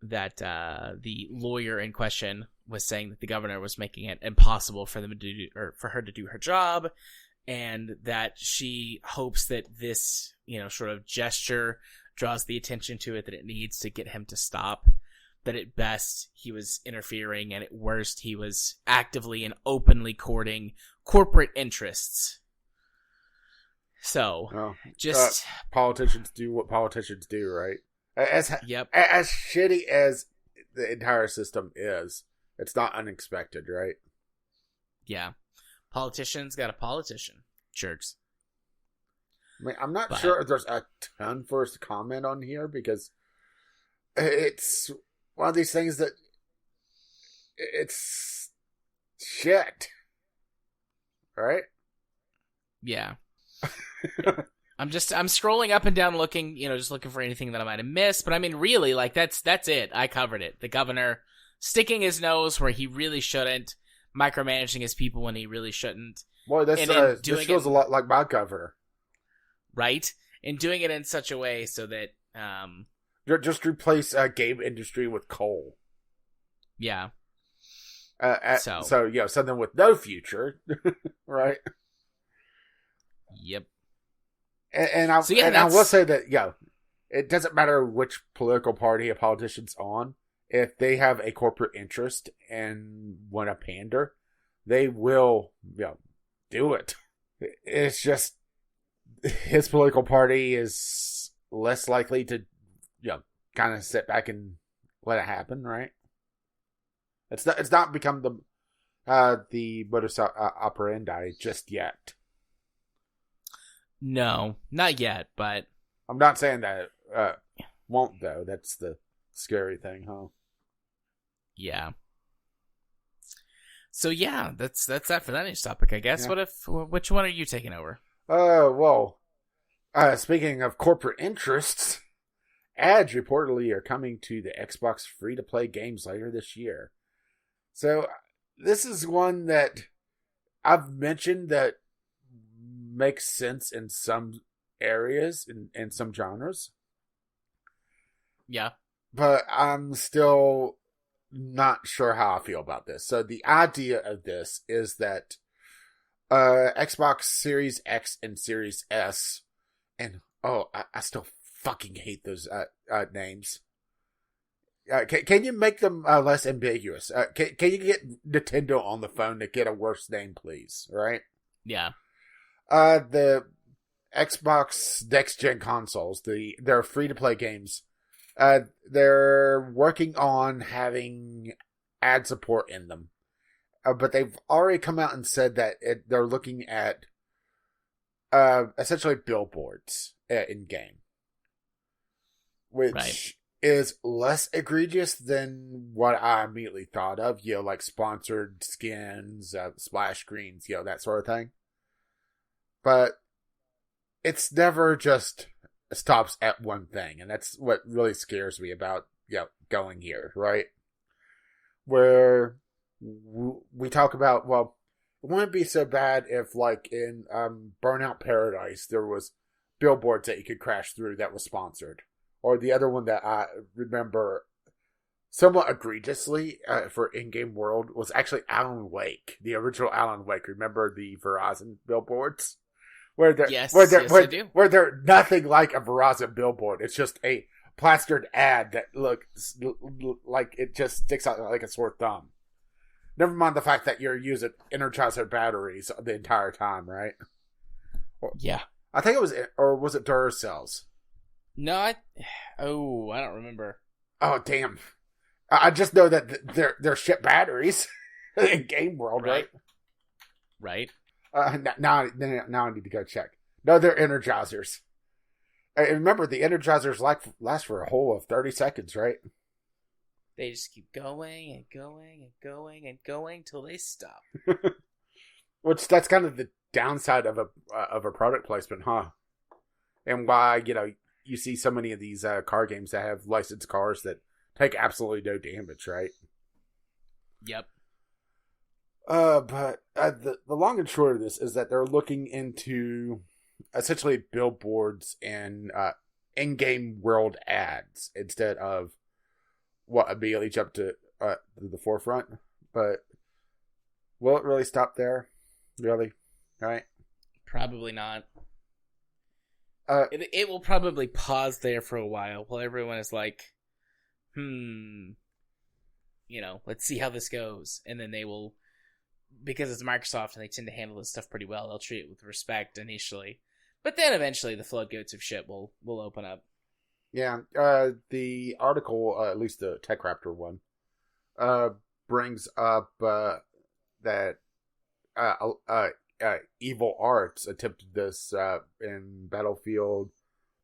that the lawyer in question was saying that the governor was making it impossible for them to do, or for her to do her job, and that she hopes that this, sort of gesture draws the attention to it that it needs to get him to stop. That at best he was interfering, and at worst he was actively and openly courting corporate interests. So, Well, just politicians do what politicians do, right? yep, As shitty as the entire system is, it's not unexpected, right? yeah. Politicians got a politician. Jerks. I mean, I'm not sure if there's a ton for us to comment on here because it's one of these things that it's shit, right? Yeah. I'm scrolling up and down looking, just looking for anything that I might have missed. But I mean, really, like, that's it. I covered it. The governor sticking his nose where he really shouldn't, micromanaging his people when he really shouldn't. Boy, this feels a lot like my governor. Right? And doing it in such a way so that... just replace game industry with coal. Yeah. So something with no future, right? Yep. And I will say that, it doesn't matter which political party a politician's on. If they have a corporate interest and want to pander, they will, do it. It's just his political party is less likely to, kind of sit back and let it happen, right? It's not become the modus operandi just yet. No, not yet, but... I'm not saying that it won't, though. That's the scary thing, huh? Yeah. So, yeah, that's that for that news topic, I guess. Yeah. Which one are you taking over? Speaking of corporate interests, ads reportedly are coming to the Xbox free-to-play games later this year. So, this is one that I've mentioned that makes sense in some areas, in some genres. Yeah. But I'm still not sure how I feel about this. So the idea of this is that Xbox Series X and Series S, and I still fucking hate those names. Can you make them less ambiguous? Can you get Nintendo on the phone to get a worse name, please? Right? Yeah. The Xbox next-gen consoles, their free-to-play games, they're working on having ad support in them. But they've already come out and said that they're looking at essentially billboards in-game. Which is less egregious than what I immediately thought of. Like sponsored skins, splash screens, that sort of thing. But it's never just stops at one thing, and that's what really scares me about going here, right? Where we talk about, it wouldn't be so bad if, like in Burnout Paradise, there was billboards that you could crash through that was sponsored, or the other one that I remember somewhat egregiously for in-game world was actually Alan Wake, the original Alan Wake. Remember the Verizon billboards? Where they're nothing like a Verizon billboard. It's just a plastered ad that looks like it just sticks out like a sore thumb. Never mind the fact that you're using Energizer batteries the entire time, right? Yeah. I think it was, or was it Duracells? No, I don't remember. Oh, damn. I just know that they're shit batteries in Game World, right? Right. Now I need to go check. No, they're Energizers. Remember, the Energizers last for a whole of 30 seconds, right? They just keep going and going and going and going till they stop. Which that's kind of the downside of a product placement, huh? And why you see so many of these car games that have licensed cars that take absolutely no damage, right? Yep. But the long and short of this is that they're looking into essentially billboards and in-game world ads instead of what immediately jumped to the forefront. But will it really stop there? Really? Right? Probably not. It will probably pause there for a while everyone is like, let's see how this goes. And then they will, because it's Microsoft and they tend to handle this stuff pretty well, they'll treat it with respect initially. But then eventually the floodgates of shit will open up. Yeah, the article, at least the Tech Raptor one, brings up that Evil Arts attempted this in Battlefield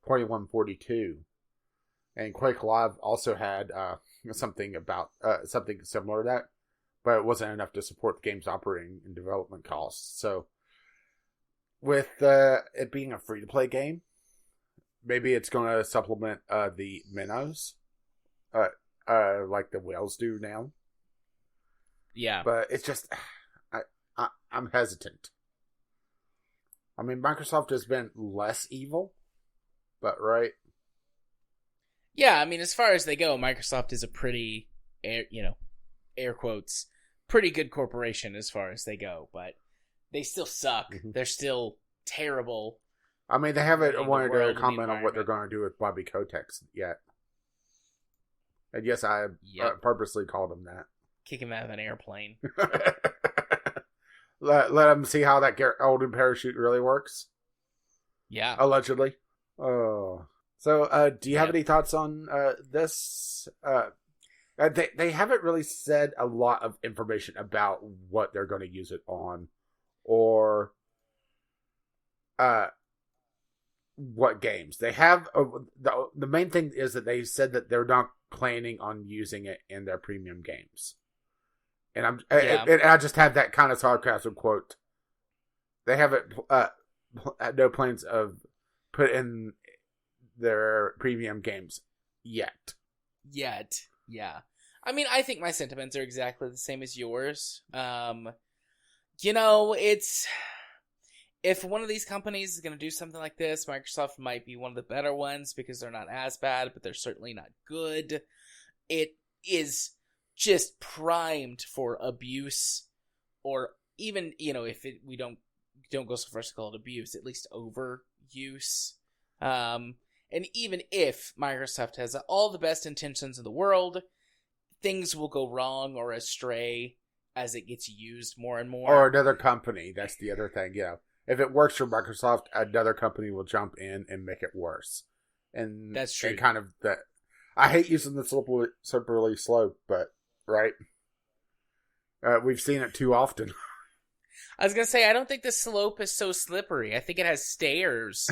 2142, and Quake Live also had something similar to that, but it wasn't enough to support the game's operating and development costs. So, with it being a free-to-play game, maybe it's going to supplement the minnows, like the whales do now. Yeah, but it's just I'm hesitant. I mean, Microsoft has been less evil, but right. Yeah, I mean, as far as they go, Microsoft is a pretty, air quotes, pretty good corporation as far as they go, but they still suck. Mm-hmm. They're still terrible. I mean, they haven't wanted to comment on what they're going to do with Bobby Kotick yet. And yes, I purposely called him that. Kick him out of an airplane. let him see how that golden parachute really works. Yeah. Allegedly. Oh. So, do you have any thoughts on this? They haven't really said a lot of information about what they're going to use it on, or what games. They have the main thing is that they said that they're not planning on using it in their premium games, and I just have that kind of sarcasm quote. They haven't no plans of put in their premium games yet. Yeah. I mean, I think my sentiments are exactly the same as yours. It's... If one of these companies is going to do something like this, Microsoft might be one of the better ones because they're not as bad, but they're certainly not good. It is just primed for abuse, or even, if we don't go so far as to call it abuse, at least overuse. And even if Microsoft has all the best intentions in the world, things will go wrong or astray as it gets used more and more. Or another company. That's the other thing, If it works for Microsoft, another company will jump in and make it worse. And that's true. And kind of that. I hate using the slippery slope, but right. We've seen it too often. I was gonna say, I don't think the slope is so slippery. I think it has stairs,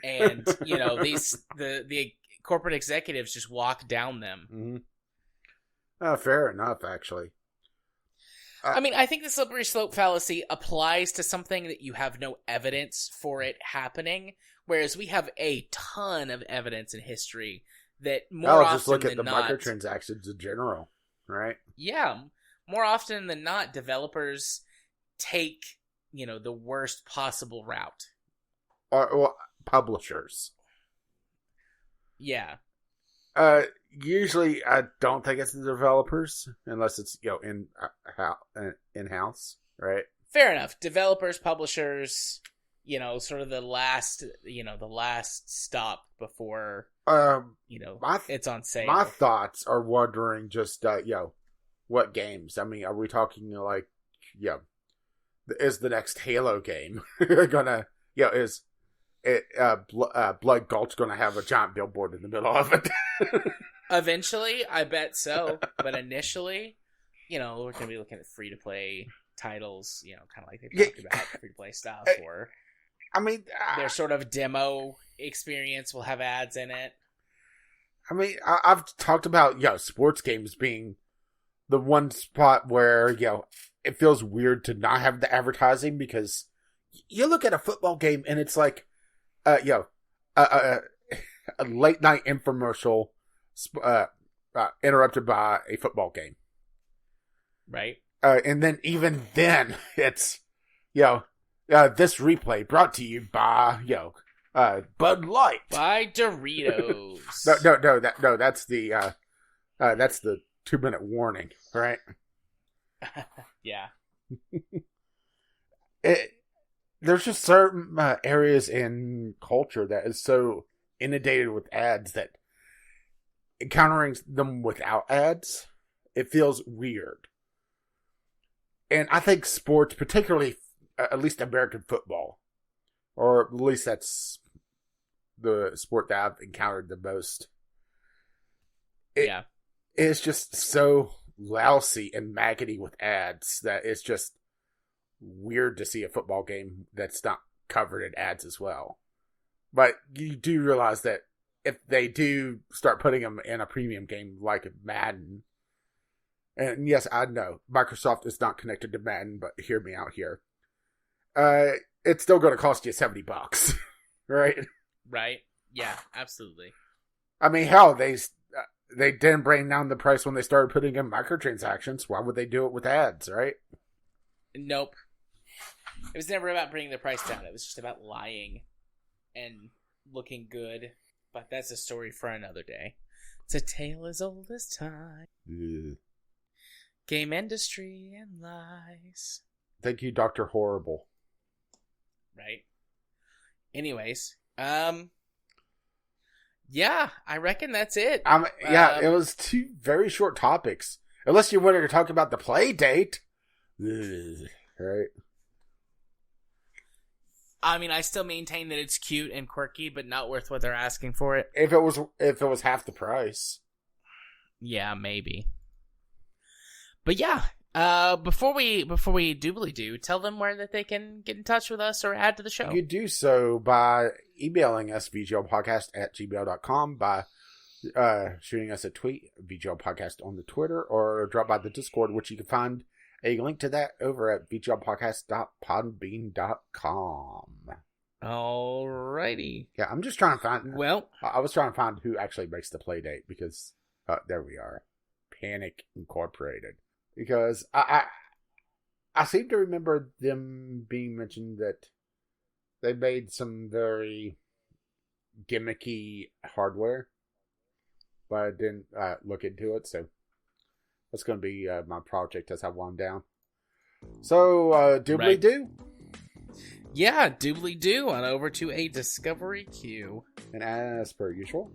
and the corporate executives just walk down them. Mm-hmm. Fair enough, actually. I mean, I think the slippery slope fallacy applies to something that you have no evidence for it happening, whereas we have a ton of evidence in history that more often just look at than the not, microtransactions in general, right? Yeah, more often than not, developers take, the worst possible route. Or publishers. Yeah. Usually, I don't think it's the developers, unless it's in-house, right? Fair enough. Developers, publishers, sort of the last stop before it's on sale. My thoughts are wondering just what games? I mean, are we talking is the next Halo game gonna Blood Gulch gonna have a giant billboard in the middle of it? Eventually, I bet so. But initially, we're going to be looking at free-to-play titles, kind of like they talked about free-to-play stuff. Or, I mean, their sort of demo experience will have ads in it. I mean, I've talked about, sports games being the one spot where, it feels weird to not have the advertising, because you look at a football game and it's like, a late-night infomercial interrupted by a football game, right? And then even then, it's this replay brought to you by Bud Light, by Doritos. no, that's the 2-minute warning, right? Yeah. There's just certain areas in culture that is so inundated with ads that encountering them without ads, it feels weird. And I think sports, particularly at least American football, Or at least that's the sport that I've encountered the most. It's just so lousy and maggoty with ads that it's just weird to see a football game that's not covered in ads as well. But you do realize that if they do start putting them in a premium game like Madden, and yes, I know Microsoft is not connected to Madden, but hear me out here. It's still going to cost you $70, right? Right. Yeah, absolutely. I mean, hell, they didn't bring down the price when they started putting in microtransactions. Why would they do it with ads, right? Nope. It was never about bringing the price down. It was just about lying and looking good. But that's a story for another day. It's a tale as old as time. Ugh. Game industry and lies. Thank you, Dr. Horrible. Right. Anyways, yeah, I reckon that's it. It was 2 very short topics. Unless you wanted to talk about the play date. Ugh. Right. I mean, I still maintain that it's cute and quirky, but not worth what they're asking for it. If it was half the price. Yeah, maybe. But yeah, before we doobly do, tell them where that they can get in touch with us or add to the show. You do so by emailing us, vglpodcast@gmail.com, by shooting us a tweet, vglpodcast on the Twitter, or drop by the Discord, which you can find a link to that over at vglpodcast.podbean.com. Alrighty. Yeah, I'm just trying to find... Well... I was trying to find who actually makes the play date, because... there we are. Panic Incorporated. Because I seem to remember them being mentioned that they made some very gimmicky hardware, but I didn't look into it, so that's going to be my project as I wind down. So, doobly do? Yeah, doobly do, on over to a discovery queue. And as per usual,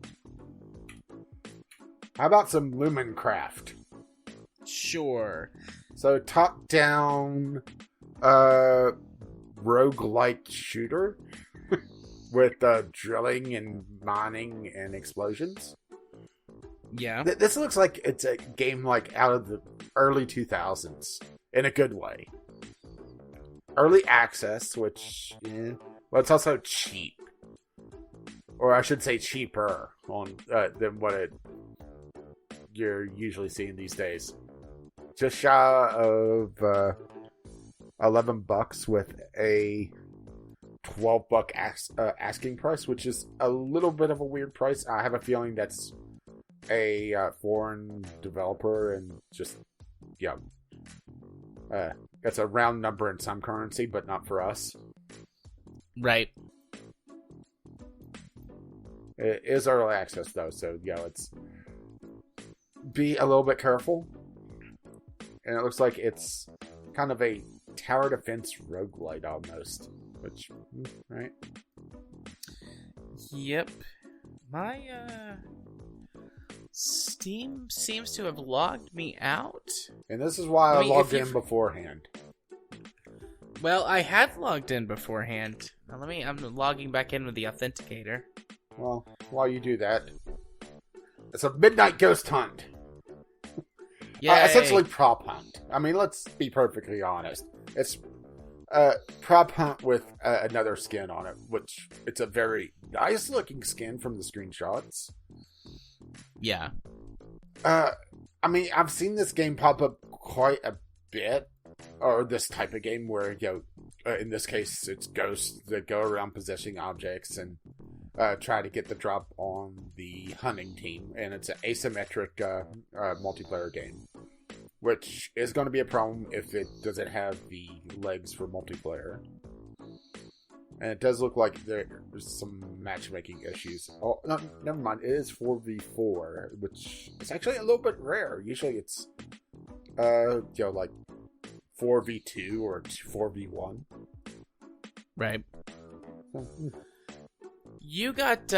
how about some Lumencraft? Sure. So, top-down roguelike shooter with drilling and mining and explosions. Yeah. This looks like it's a game like out of the early 2000s in a good way. Early access, which, well, it's also cheap. Or I should say cheaper on than what you're usually seeing these days. Just shy of $11 with a $12 asking price, which is a little bit of a weird price. I have a feeling that's a foreign developer and just it's a round number in some currency, but not for us. Right. It is early access though, so it's be a little bit careful. And it looks like it's kind of a tower defense roguelite almost. Which, right? Yep. My, Steam seems to have logged me out. And this is why I logged in beforehand. Well, I had logged in beforehand. Now I'm logging back in with the authenticator. Well, while you do that, it's a midnight ghost hunt. Essentially prop hunt. I mean, let's be perfectly honest. It's a prop hunt with another skin on it, which it's a very nice looking skin from the screenshots. Yeah. I mean, I've seen this game pop up quite a bit, or this type of game where, in this case, it's ghosts that go around possessing objects and try to get the drop on the hunting team, and it's an asymmetric multiplayer game, which is going to be a problem if it doesn't have the legs for multiplayer. And it does look like there's some matchmaking issues. Oh, no, never mind. It is 4v4, which is actually a little bit rare. Usually it's, like 4v2 or 4v1. Right. You got,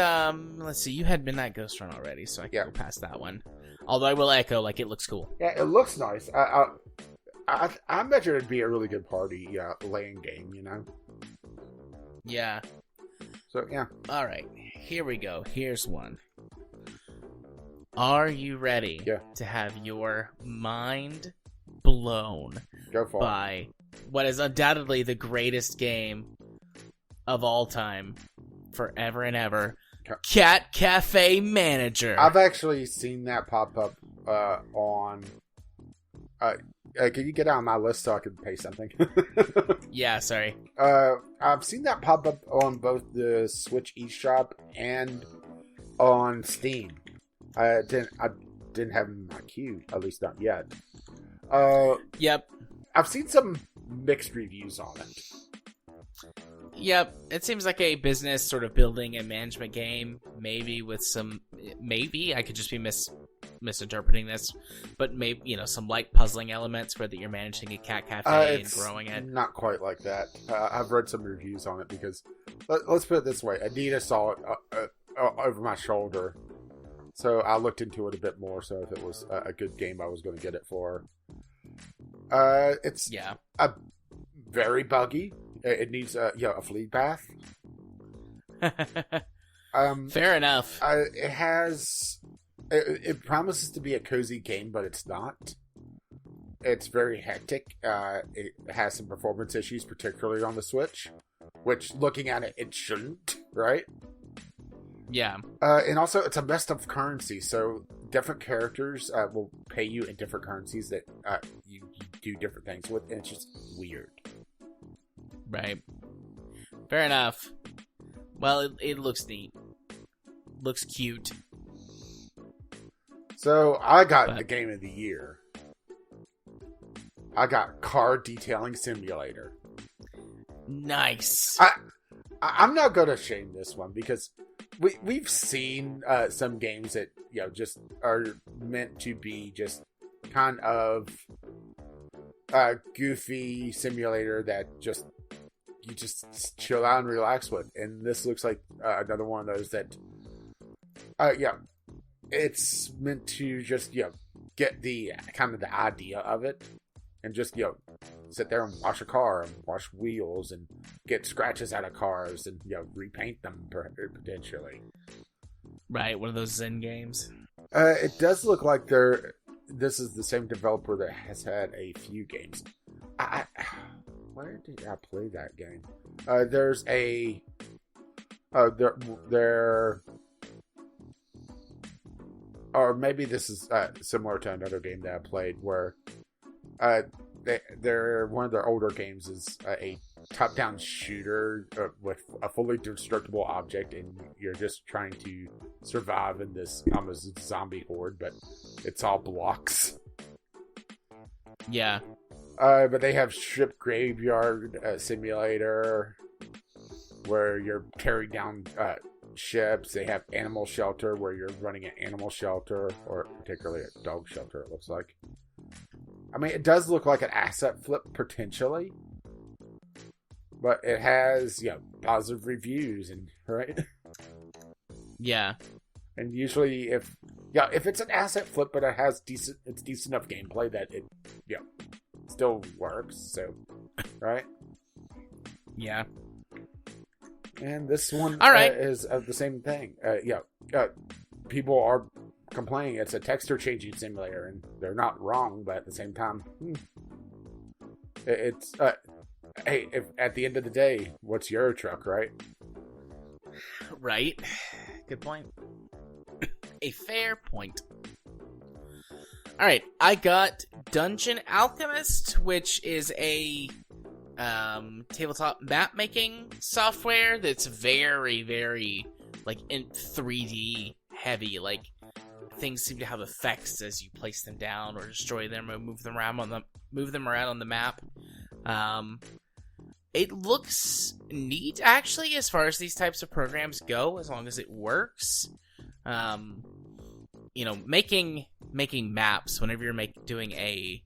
let's see, you had Midnight Ghost Run already, so I can go past that one. Although I will echo, it looks cool. Yeah, it looks nice. I imagine it'd be a really good party laying game, Yeah. So, yeah. All right. Here we go. Here's one. Are you ready to have your mind blown Go for by what is undoubtedly the greatest game of all time, forever and ever, Cat Cafe Manager? I've actually seen that pop up on... can you get on my list so I can pay something? Yeah, sorry. I've seen that pop up on both the Switch eShop and on Steam. I didn't have in my queue, at least not yet. Yep. I've seen some mixed reviews on it. Yep. It seems like a business sort of building and management game, maybe with some... Maybe I could just be misinterpreting this, but maybe, some light puzzling elements where that you're managing a cat cafe and growing it. Not quite like that. I've read some reviews on it because, let's put it this way, Adidas saw it over my shoulder, so I looked into it a bit more. So if it was a good game, I was going to get it for. It's very buggy. It needs a flea bath. Fair enough. It promises to be a cozy game, but it's not. It's very hectic. It has some performance issues, particularly on the Switch, which, looking at it, it shouldn't, right? Yeah. And also, it's a messed up currency, so different characters will pay you in different currencies that you do different things with, and it's just weird. Right. Fair enough. Well, it looks neat. Looks cute. So, I got the game of the year. I got Car Detailing Simulator. Nice. I'm not going to shame this one because we've seen some games that just are meant to be just kind of goofy simulator that you just chill out and relax with, and this looks like another one of those that it's meant to just get the kind of the idea of it and just sit there and wash a car and wash wheels and get scratches out of cars and repaint them potentially. Right, one of those Zen games. It does look like this is the same developer that has had a few games. Where did I play that game? There's a there or maybe this is similar to another game that I played where they're one of their older games is a top-down shooter with a fully destructible object, and you're just trying to survive in this almost zombie horde, but it's all blocks. Yeah. But they have Ship Graveyard Simulator, where you're tearing down ships. They have Animal Shelter, where you're running an animal shelter, or particularly a dog shelter, it looks like. I mean, it does look like an asset flip, potentially. But it has, positive reviews, and right? Yeah. And usually, if it's an asset flip, but it has decent enough gameplay that it, still works. So, right? Yeah. And this one is the same thing. People are complaining it's a texture changing simulator, and they're not wrong, but at the same time, it's hey, if at the end of the day, what's your truck, right? Right. Good point. A fair point. Alright, I got Dungeon Alchemist, which is a tabletop map making software that's very, very in 3D heavy. Things seem to have effects as you place them down or destroy them or move them around on the map. It looks neat, actually, as far as these types of programs go, as long as it works. Making maps whenever you're doing a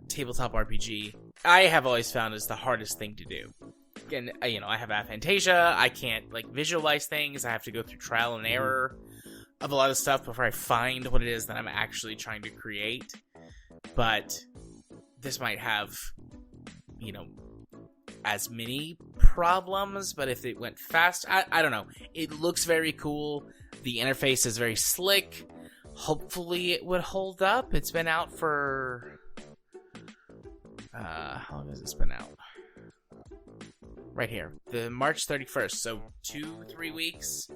tabletop RPG, I have always found is the hardest thing to do. And I have aphantasia. I can't visualize things. I have to go through trial and error of a lot of stuff before I find what it is that I'm actually trying to create. But this might have, as many problems, but if it went fast, I don't know. It looks very cool. The interface is very slick. Hopefully it would hold up. It's been out for... how long has this been out? Right here. The March 31st, so 2-3 weeks.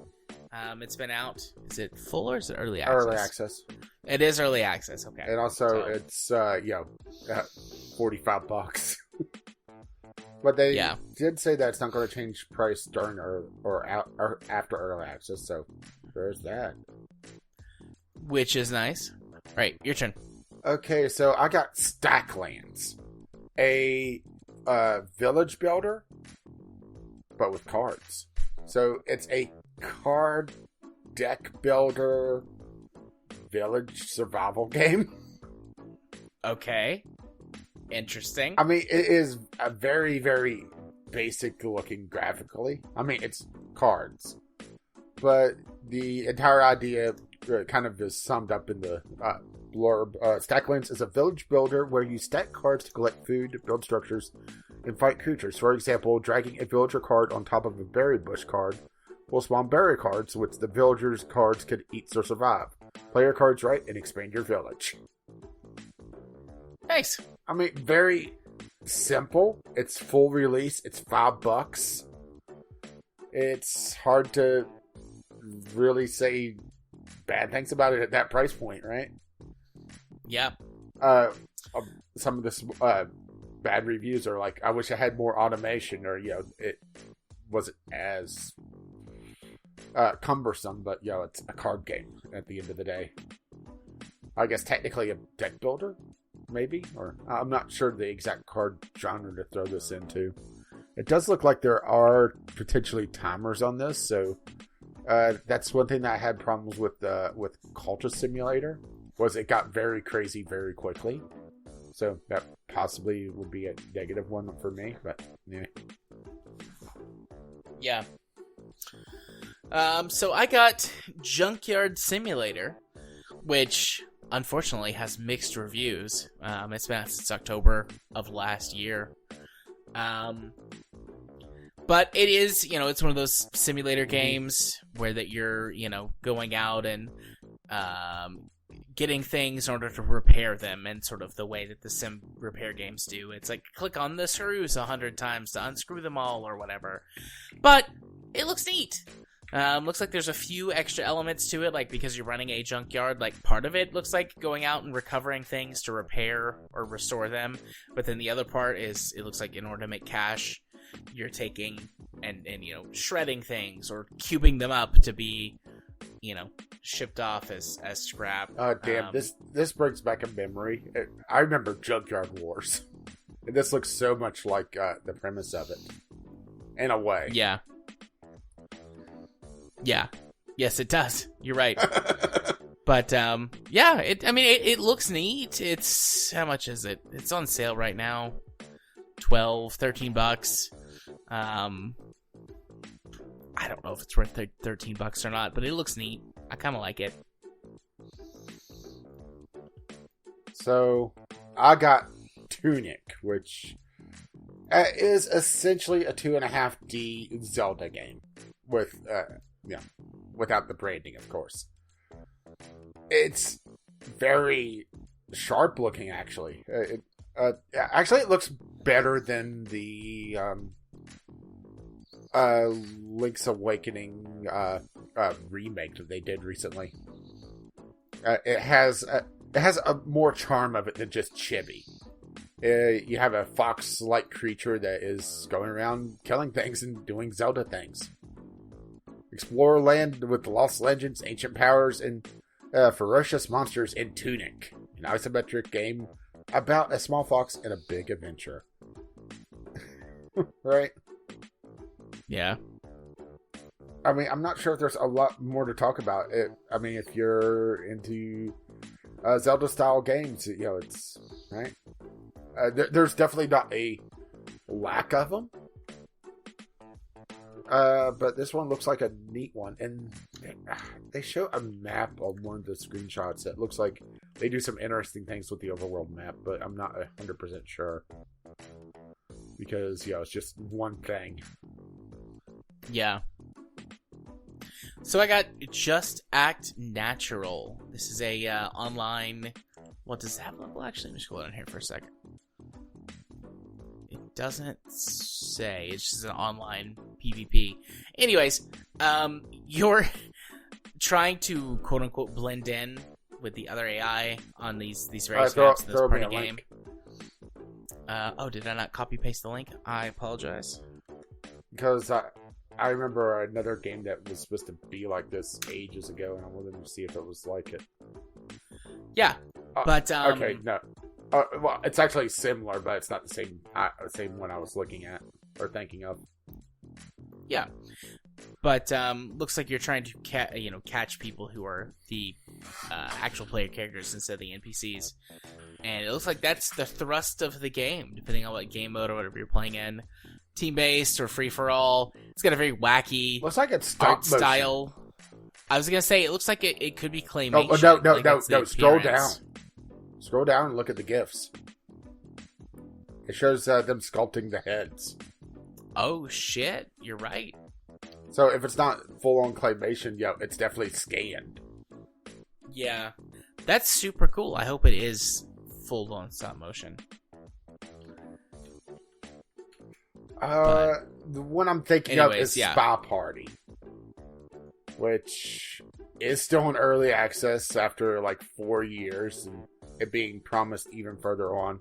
It's been out. Is it full or is it early access? Early access. It is early access, okay. And also, it's, $45. But they did say that it's not going to change price during or after early access, so there's that. Which is nice. Right, your turn. Okay, so I got Stacklands. A village builder, but with cards. So it's a card deck builder village survival game. Okay. Interesting. I mean, it is a very, very basic looking graphically. I mean, it's cards. But the entire idea kind of is summed up in the blurb. Stacklands is a village builder where you stack cards to collect food, build structures, and fight creatures. For example, dragging a villager card on top of a berry bush card will spawn berry cards, which the villagers' cards could eat or survive. Play your cards right and expand your village. Nice. I mean, very simple. It's full release. It's $5. It's hard to really say bad things about it at that price point, right? Yeah. Some of the bad reviews are like, I wish I had more automation, or it wasn't as cumbersome. But it's a card game at the end of the day. I guess technically a deck builder, maybe, or I'm not sure the exact card genre to throw this into. It does look like there are potentially timers on this, so that's one thing that I had problems with Culture Simulator, was it got very crazy very quickly. So that possibly would be a negative one for me, but yeah. Yeah. So I got Junkyard Simulator, which unfortunately has mixed reviews. It's been out since October of last year. But it is, it's one of those simulator games where that you're, going out and getting things in order to repair them, and sort of the way that the sim repair games do. It's like, click on the screws 100 times to unscrew them all or whatever. But it looks neat. Looks like there's a few extra elements to it, like because you're running a junkyard, like part of it looks like going out and recovering things to repair or restore them. But then the other part is, it looks like in order to make cash, you're taking and shredding things or cubing them up to be, shipped off as scrap. Oh, damn. This brings back a memory. I remember Junkyard Wars. And this looks so much like the premise of it. In a way. Yeah. Yeah. Yes, it does. You're right. But, it looks neat. It's, how much is it? It's on sale right now. $13. I don't know if it's worth $13 or not, but it looks neat. I kind of like it. So, I got TUNIC, which is essentially a 2.5D Zelda game with, without the branding, of course. It's very sharp looking, actually. Actually, it looks better than the Link's Awakening remake that they did recently. It has a more charm of it than just chibi. You have a fox-like creature that is going around killing things and doing Zelda things. Explore land with lost legends, ancient powers, and ferocious monsters in TUNIC, an isometric game about a small fox and a big adventure. Right? Yeah. I mean, I'm not sure if there's a lot more to talk about. I mean, if you're into Zelda-style games, it's... Right? There's definitely not a lack of them. But this one looks like a neat one. And they show a map on one of the screenshots that looks like they do some interesting things with the overworld map, but I'm not 100% sure. because it's just one thing. Yeah. So I got Just Act Natural. This is a online. What does that level actually? Let me scroll down here for a second. It doesn't say. It's just an online PvP. Anyways, you're trying to quote unquote blend in with the other AI on these various maps in this part of the game. Did I not copy paste the link? I apologize. Because I remember another game that was supposed to be like this ages ago, and I wanted to see if it was like it. Yeah, but okay, no. Well, it's actually similar, but it's not the same one I was looking at or thinking of. Yeah, but looks like you're trying to catch people who are the actual player characters instead of the NPCs, and it looks like that's the thrust of the game, depending on what game mode or whatever you're playing in. Team-based or free-for-all. It's got a very wacky looks like it's art style. I was gonna say it looks like it could be claymation. No. Scroll down. Scroll down and look at the GIFs. It shows them sculpting the heads. Oh shit! You're right. So if it's not full-on claymation, it's definitely scanned. Yeah, that's super cool. I hope it is full-on stop motion. The one I'm thinking of is Spy Party, which is still in early access after like 4 years and it being promised even further on.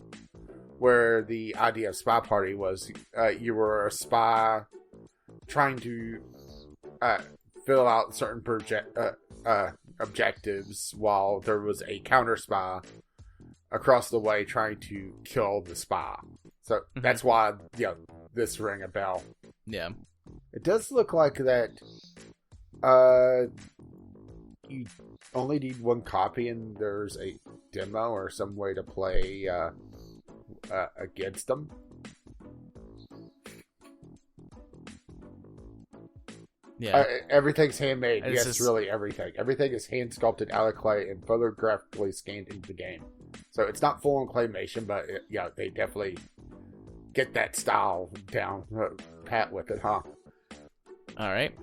Where the idea of Spy Party was you were a spy trying to fill out certain objectives while there was a counter spy across the way trying to kill the spy. So that's why this rang a bell. Yeah. It does look like that you only need one copy and there's a demo or some way to play against them. Yeah. Everything's handmade. Yes, really everything. Everything is hand sculpted out of clay and photographically scanned into the game. So it's not full on claymation, but they definitely get that style down pat with it, huh? All right.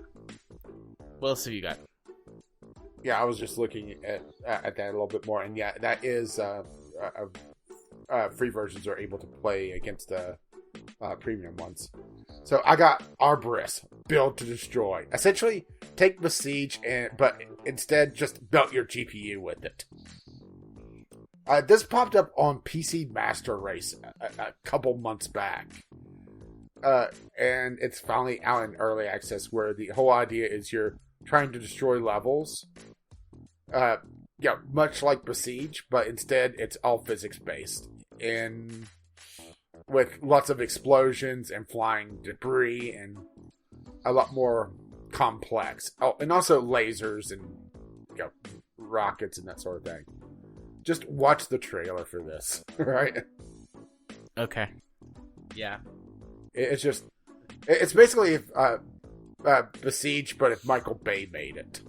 What else have you got? Yeah, I was just looking at that a little bit more, and that is free versions are able to play against the premium ones. So I got ABRISS, Build to Destroy. Essentially, take Besiege, but instead just belt your GPU with it. This popped up on PC Master Race a couple months back. And it's finally out in early access where the whole idea is you're trying to destroy levels. Much like Besiege, but instead it's all physics-based. And with lots of explosions and flying debris and a lot more complex. Oh, and also lasers and rockets and that sort of thing. Just watch the trailer for this, right? Okay. Yeah. It's basically Besiege, but if Michael Bay made it.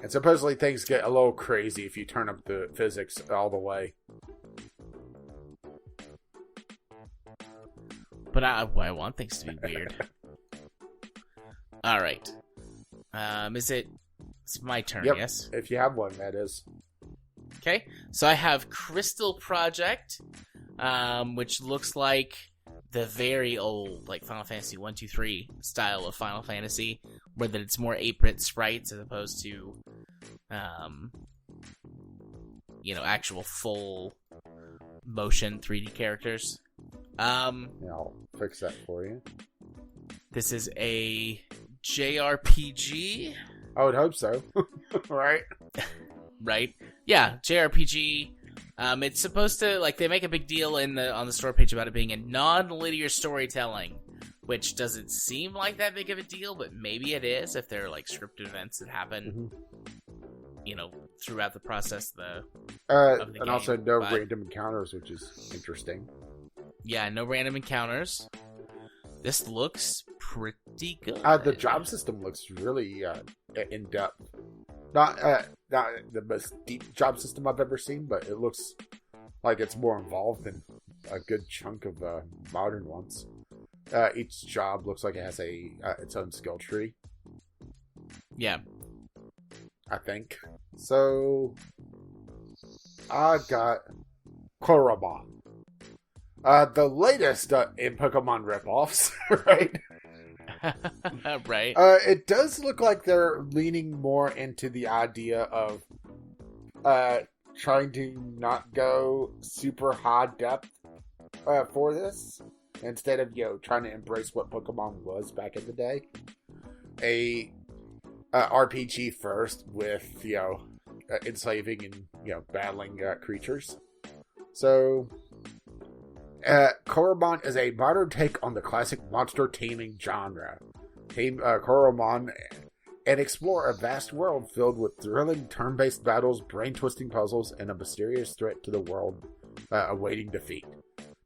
And supposedly things get a little crazy if you turn up the physics all the way. But I want things to be weird. All right. It's my turn, yep. Yes? If you have one, that is. Okay. So I have Crystal Project, which looks like the very old, like Final Fantasy 1, 2, 3 style of Final Fantasy, where that it's more 8-bit sprites as opposed to, actual full motion 3D characters. I'll fix that for you. This is a JRPG. I would hope so. Right? Right? Yeah, JRPG. It's supposed to, they make a big deal on the store page about it being a non-linear storytelling, which doesn't seem like that big of a deal, but maybe it is if they're scripted events that happen, throughout the process of the game. And also no random encounters, which is interesting. Yeah, no random encounters. This looks pretty good. The job system looks really in depth. Not not the most deep job system I've ever seen, but it looks like it's more involved than a good chunk of modern ones. Each job looks like it has its own skill tree. Yeah. I think. So, I got Coromon. The latest in Pokemon ripoffs, right? Right. It does look like they're leaning more into the idea of trying to not go super high depth for this. Instead of, trying to embrace what Pokemon was back in the day. A RPG first with, enslaving and, battling creatures. So, Coromon is a modern take on the classic monster taming genre. Tame Coromon and explore a vast world filled with thrilling turn-based battles, brain-twisting puzzles, and a mysterious threat to the world awaiting defeat.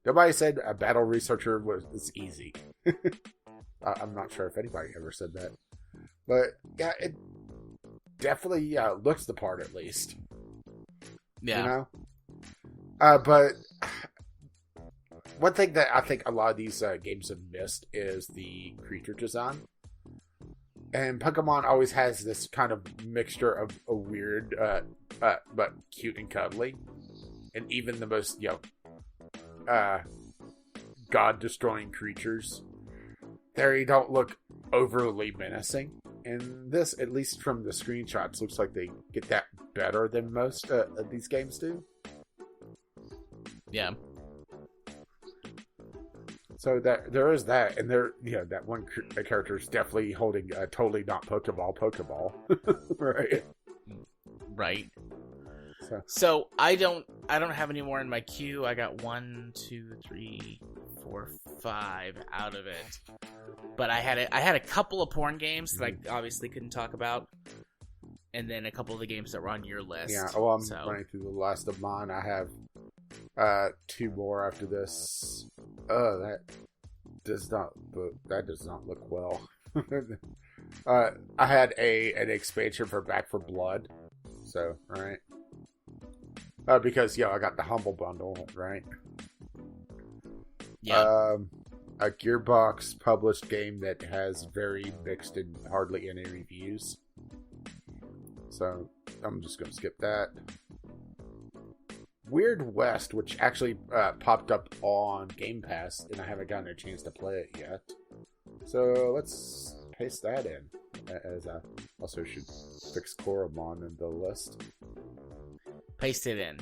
Nobody said a battle researcher was easy. I'm not sure if anybody ever said that. But, yeah, it definitely looks the part, at least. Yeah. But one thing that I think a lot of these games have missed is the creature design. And Pokemon always has this kind of mixture of a weird, but cute and cuddly. And even the most, god-destroying creatures, they don't look overly menacing. And this, at least from the screenshots, looks like they get that better than most of these games do. Yeah. So there is that, and that one character is definitely holding a totally not Pokeball, right? Right. So I don't have any more in my queue. I got 1, 2, 3, 4, 5 out of it. But I had a couple of porn games that I obviously couldn't talk about, and then a couple of the games that were on your list. Yeah. Well, I'm running through the last of mine. I have 2 more after this. That does not look well. I had an expansion for Back for Blood. So, right. Because I got the Humble Bundle, right? Yeah. A Gearbox published game that has very mixed and hardly any reviews. So I'm just gonna skip that. Weird West, which actually popped up on Game Pass, and I haven't gotten a chance to play it yet. So let's paste that in, as I also should fix Coromon in the list. Paste it in.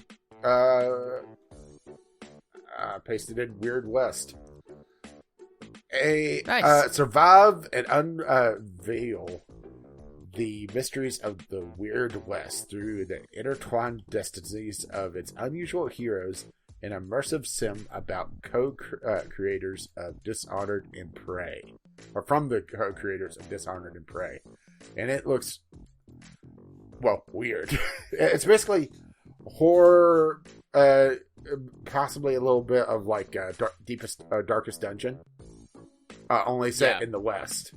Pasted in Weird West. Nice. Survive and unveil the mysteries of the Weird West through the intertwined destinies of its unusual heroes, an immersive sim about co-creators of Dishonored and Prey. Or from the co-creators of Dishonored and Prey. And it looks, weird. It's basically horror, possibly a little bit of like Darkest Dungeon. Only set in the West.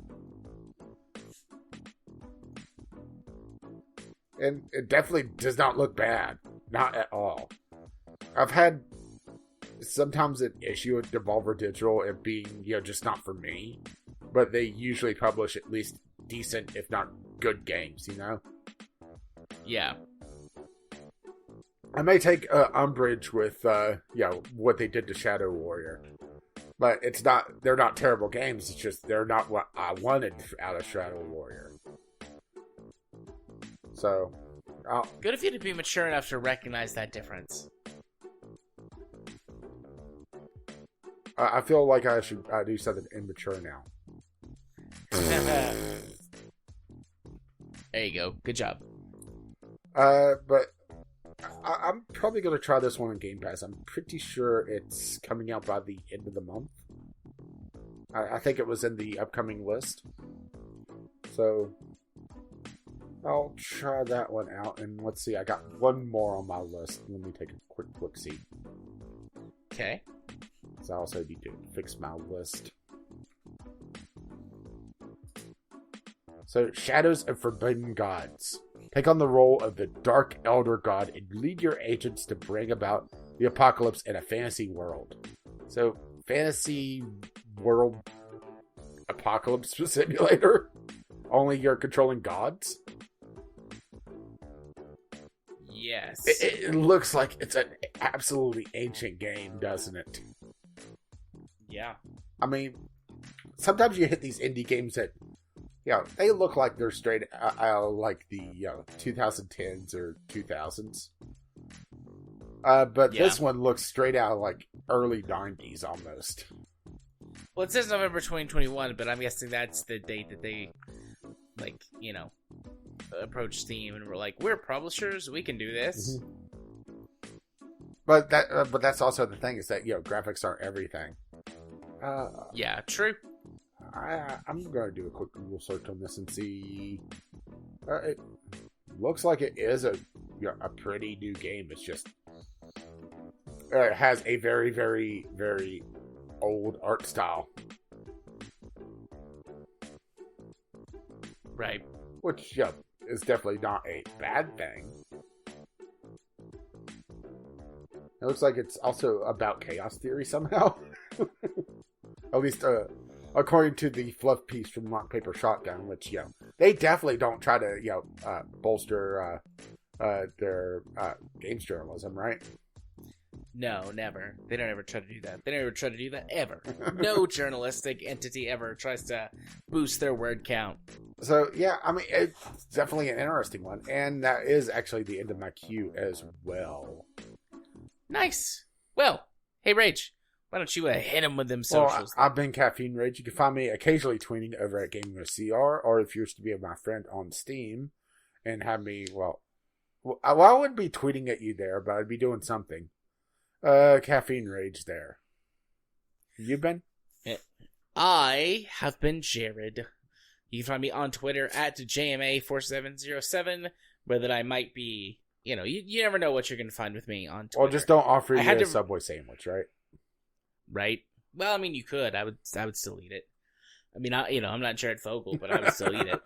And it definitely does not look bad. Not at all. I've had sometimes an issue with Devolver Digital and being, just not for me. But they usually publish at least decent, if not good games, Yeah. I may take umbrage with, what they did to Shadow Warrior. But they're not terrible games, it's just they're not what I wanted out of Shadow Warrior. So, good of you to be mature enough to recognize that difference. I feel like I should do something immature now. There you go. Good job. But I'm probably going to try this one on Game Pass. I'm pretty sure it's coming out by the end of the month. I think it was in the upcoming list. So, I'll try that one out. And let's see, I got one more on my list. Let me take a quick look-see. Okay. So I also need to fix my list. So, Shadows of Forbidden Gods. Take on the role of the Dark Elder God and lead your agents to bring about the apocalypse in a fantasy world. So, fantasy world apocalypse simulator? Only you're controlling gods? Yes. It looks like it's an absolutely ancient game, doesn't it? Yeah. I mean, sometimes you hit these indie games that, they look like they're straight out like the 2010s or 2000s. But this one looks straight out like early 90s almost. Well, it says November 2021, but I'm guessing that's the date that they, approached Steam and were like, we're publishers, we can do this. Mm-hmm. But that's also the thing is that, graphics aren't everything. Yeah, true. I'm going to do a quick Google search on this and see. It looks like it is a pretty new game. It's just it has a very, very, very old art style. Right. Which, is definitely not a bad thing. It looks like it's also about chaos theory somehow. At least, according to the fluff piece from Rock Paper Shotgun, which, they definitely don't try to, bolster their games journalism, right? No, never. They don't ever try to do that. They don't ever try to do that, ever. No journalistic entity ever tries to boost their word count. So, yeah, I mean, it's definitely an interesting one. And that is actually the end of my queue as well. Nice. Well, hey, Rage, why don't you hit him with them socials? Well, I've been Caffeine Rage. You can find me occasionally tweeting over at Gaming with CR, or if you wish to be my friend on Steam and have me, I wouldn't be tweeting at you there, but I'd be doing something. Caffeine Rage there. You been? I have been Jared. You can find me on Twitter at JMA4707, where that I might be, you never know what you're going to find with me on Twitter. Well, just don't offer you a Subway sandwich, right? Right. Well, I mean, you could. I would still eat it. I mean, I'm not Jared Fogle, but I would still eat it.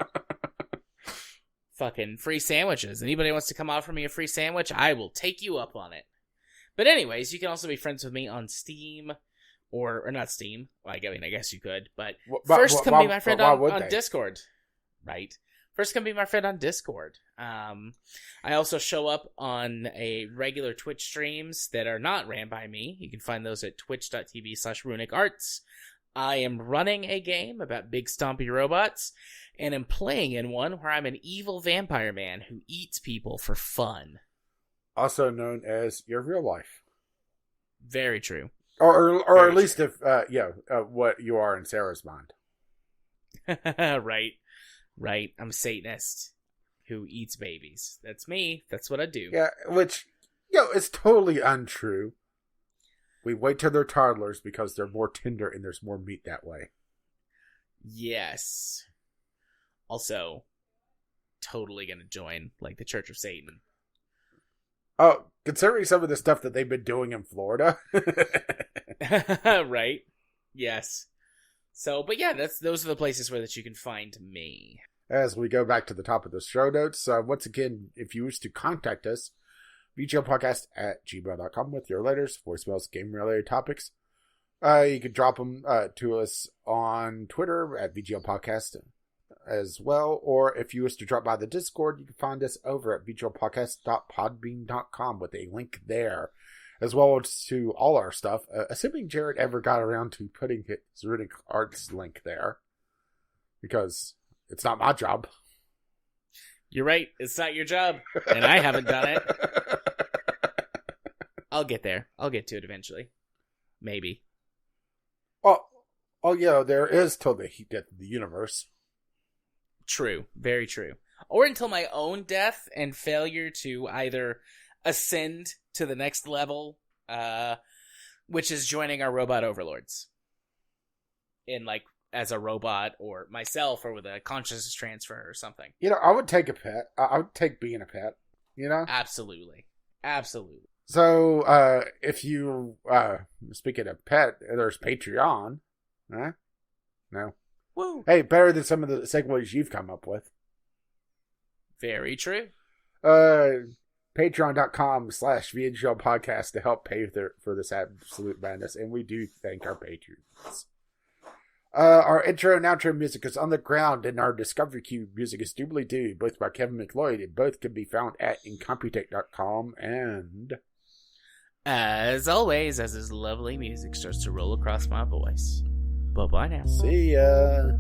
Fucking free sandwiches. Anybody wants to come offer me a free sandwich, I will take you up on it. But anyways, you can also be friends with me on Steam, or not Steam. Well, I guess you could, but first come be my friend on Discord. Right. First come be my friend on Discord. I also show up on a regular Twitch streams that are not ran by me. You can find those at twitch.tv/runicarts. I am running a game about big stompy robots, and am playing in one where I'm an evil vampire man who eats people for fun. Also known as your real life. Very true. Or Very at least if, what you are in Sarah's mind. Right. I'm a Satanist who eats babies. That's me. That's what I do. Yeah, which, is totally untrue. We wait till they're toddlers because they're more tender and there's more meat that way. Yes. Also, totally gonna join, the Church of Satan. Oh, considering some of the stuff that they've been doing in Florida. Right. Yes. So, but yeah, those are the places where that you can find me. As we go back to the top of the show notes, once again, if you wish to contact us, vglpodcast@gmail.com with your letters, voicemails, game-related topics. You can drop them to us on Twitter at VGLPodcast as well, or if you wish to drop by the Discord, you can find us over at vglpodcast.podbean.com with a link there, as well as to all our stuff, assuming Jared ever got around to putting his Runic Arts link there, because it's not my job. You're right, it's not your job, and I haven't done it. I'll get there. I'll get to it eventually. Maybe. Oh yeah, there is till the death of the universe. True. Very true. Or until my own death and failure to either ascend to the next level, which is joining our robot overlords. In, as a robot, or myself, or with a consciousness transfer or something. I would take a pet. I would take being a pet, Absolutely. So, if you, speaking of pet, there's Patreon. Huh? No. Woo. Hey, better than some of the segues you've come up with. Very true. Patreon.com/VNGL podcast to help pay for this absolute madness. And we do thank our patrons. Our intro and outro music is On the Ground, and our Discovery Cube music is Doobly Doo, both by Kevin McLeod, and both can be found at incompetech.com. And as always, as this lovely music starts to roll across my voice, bye-bye now. See ya.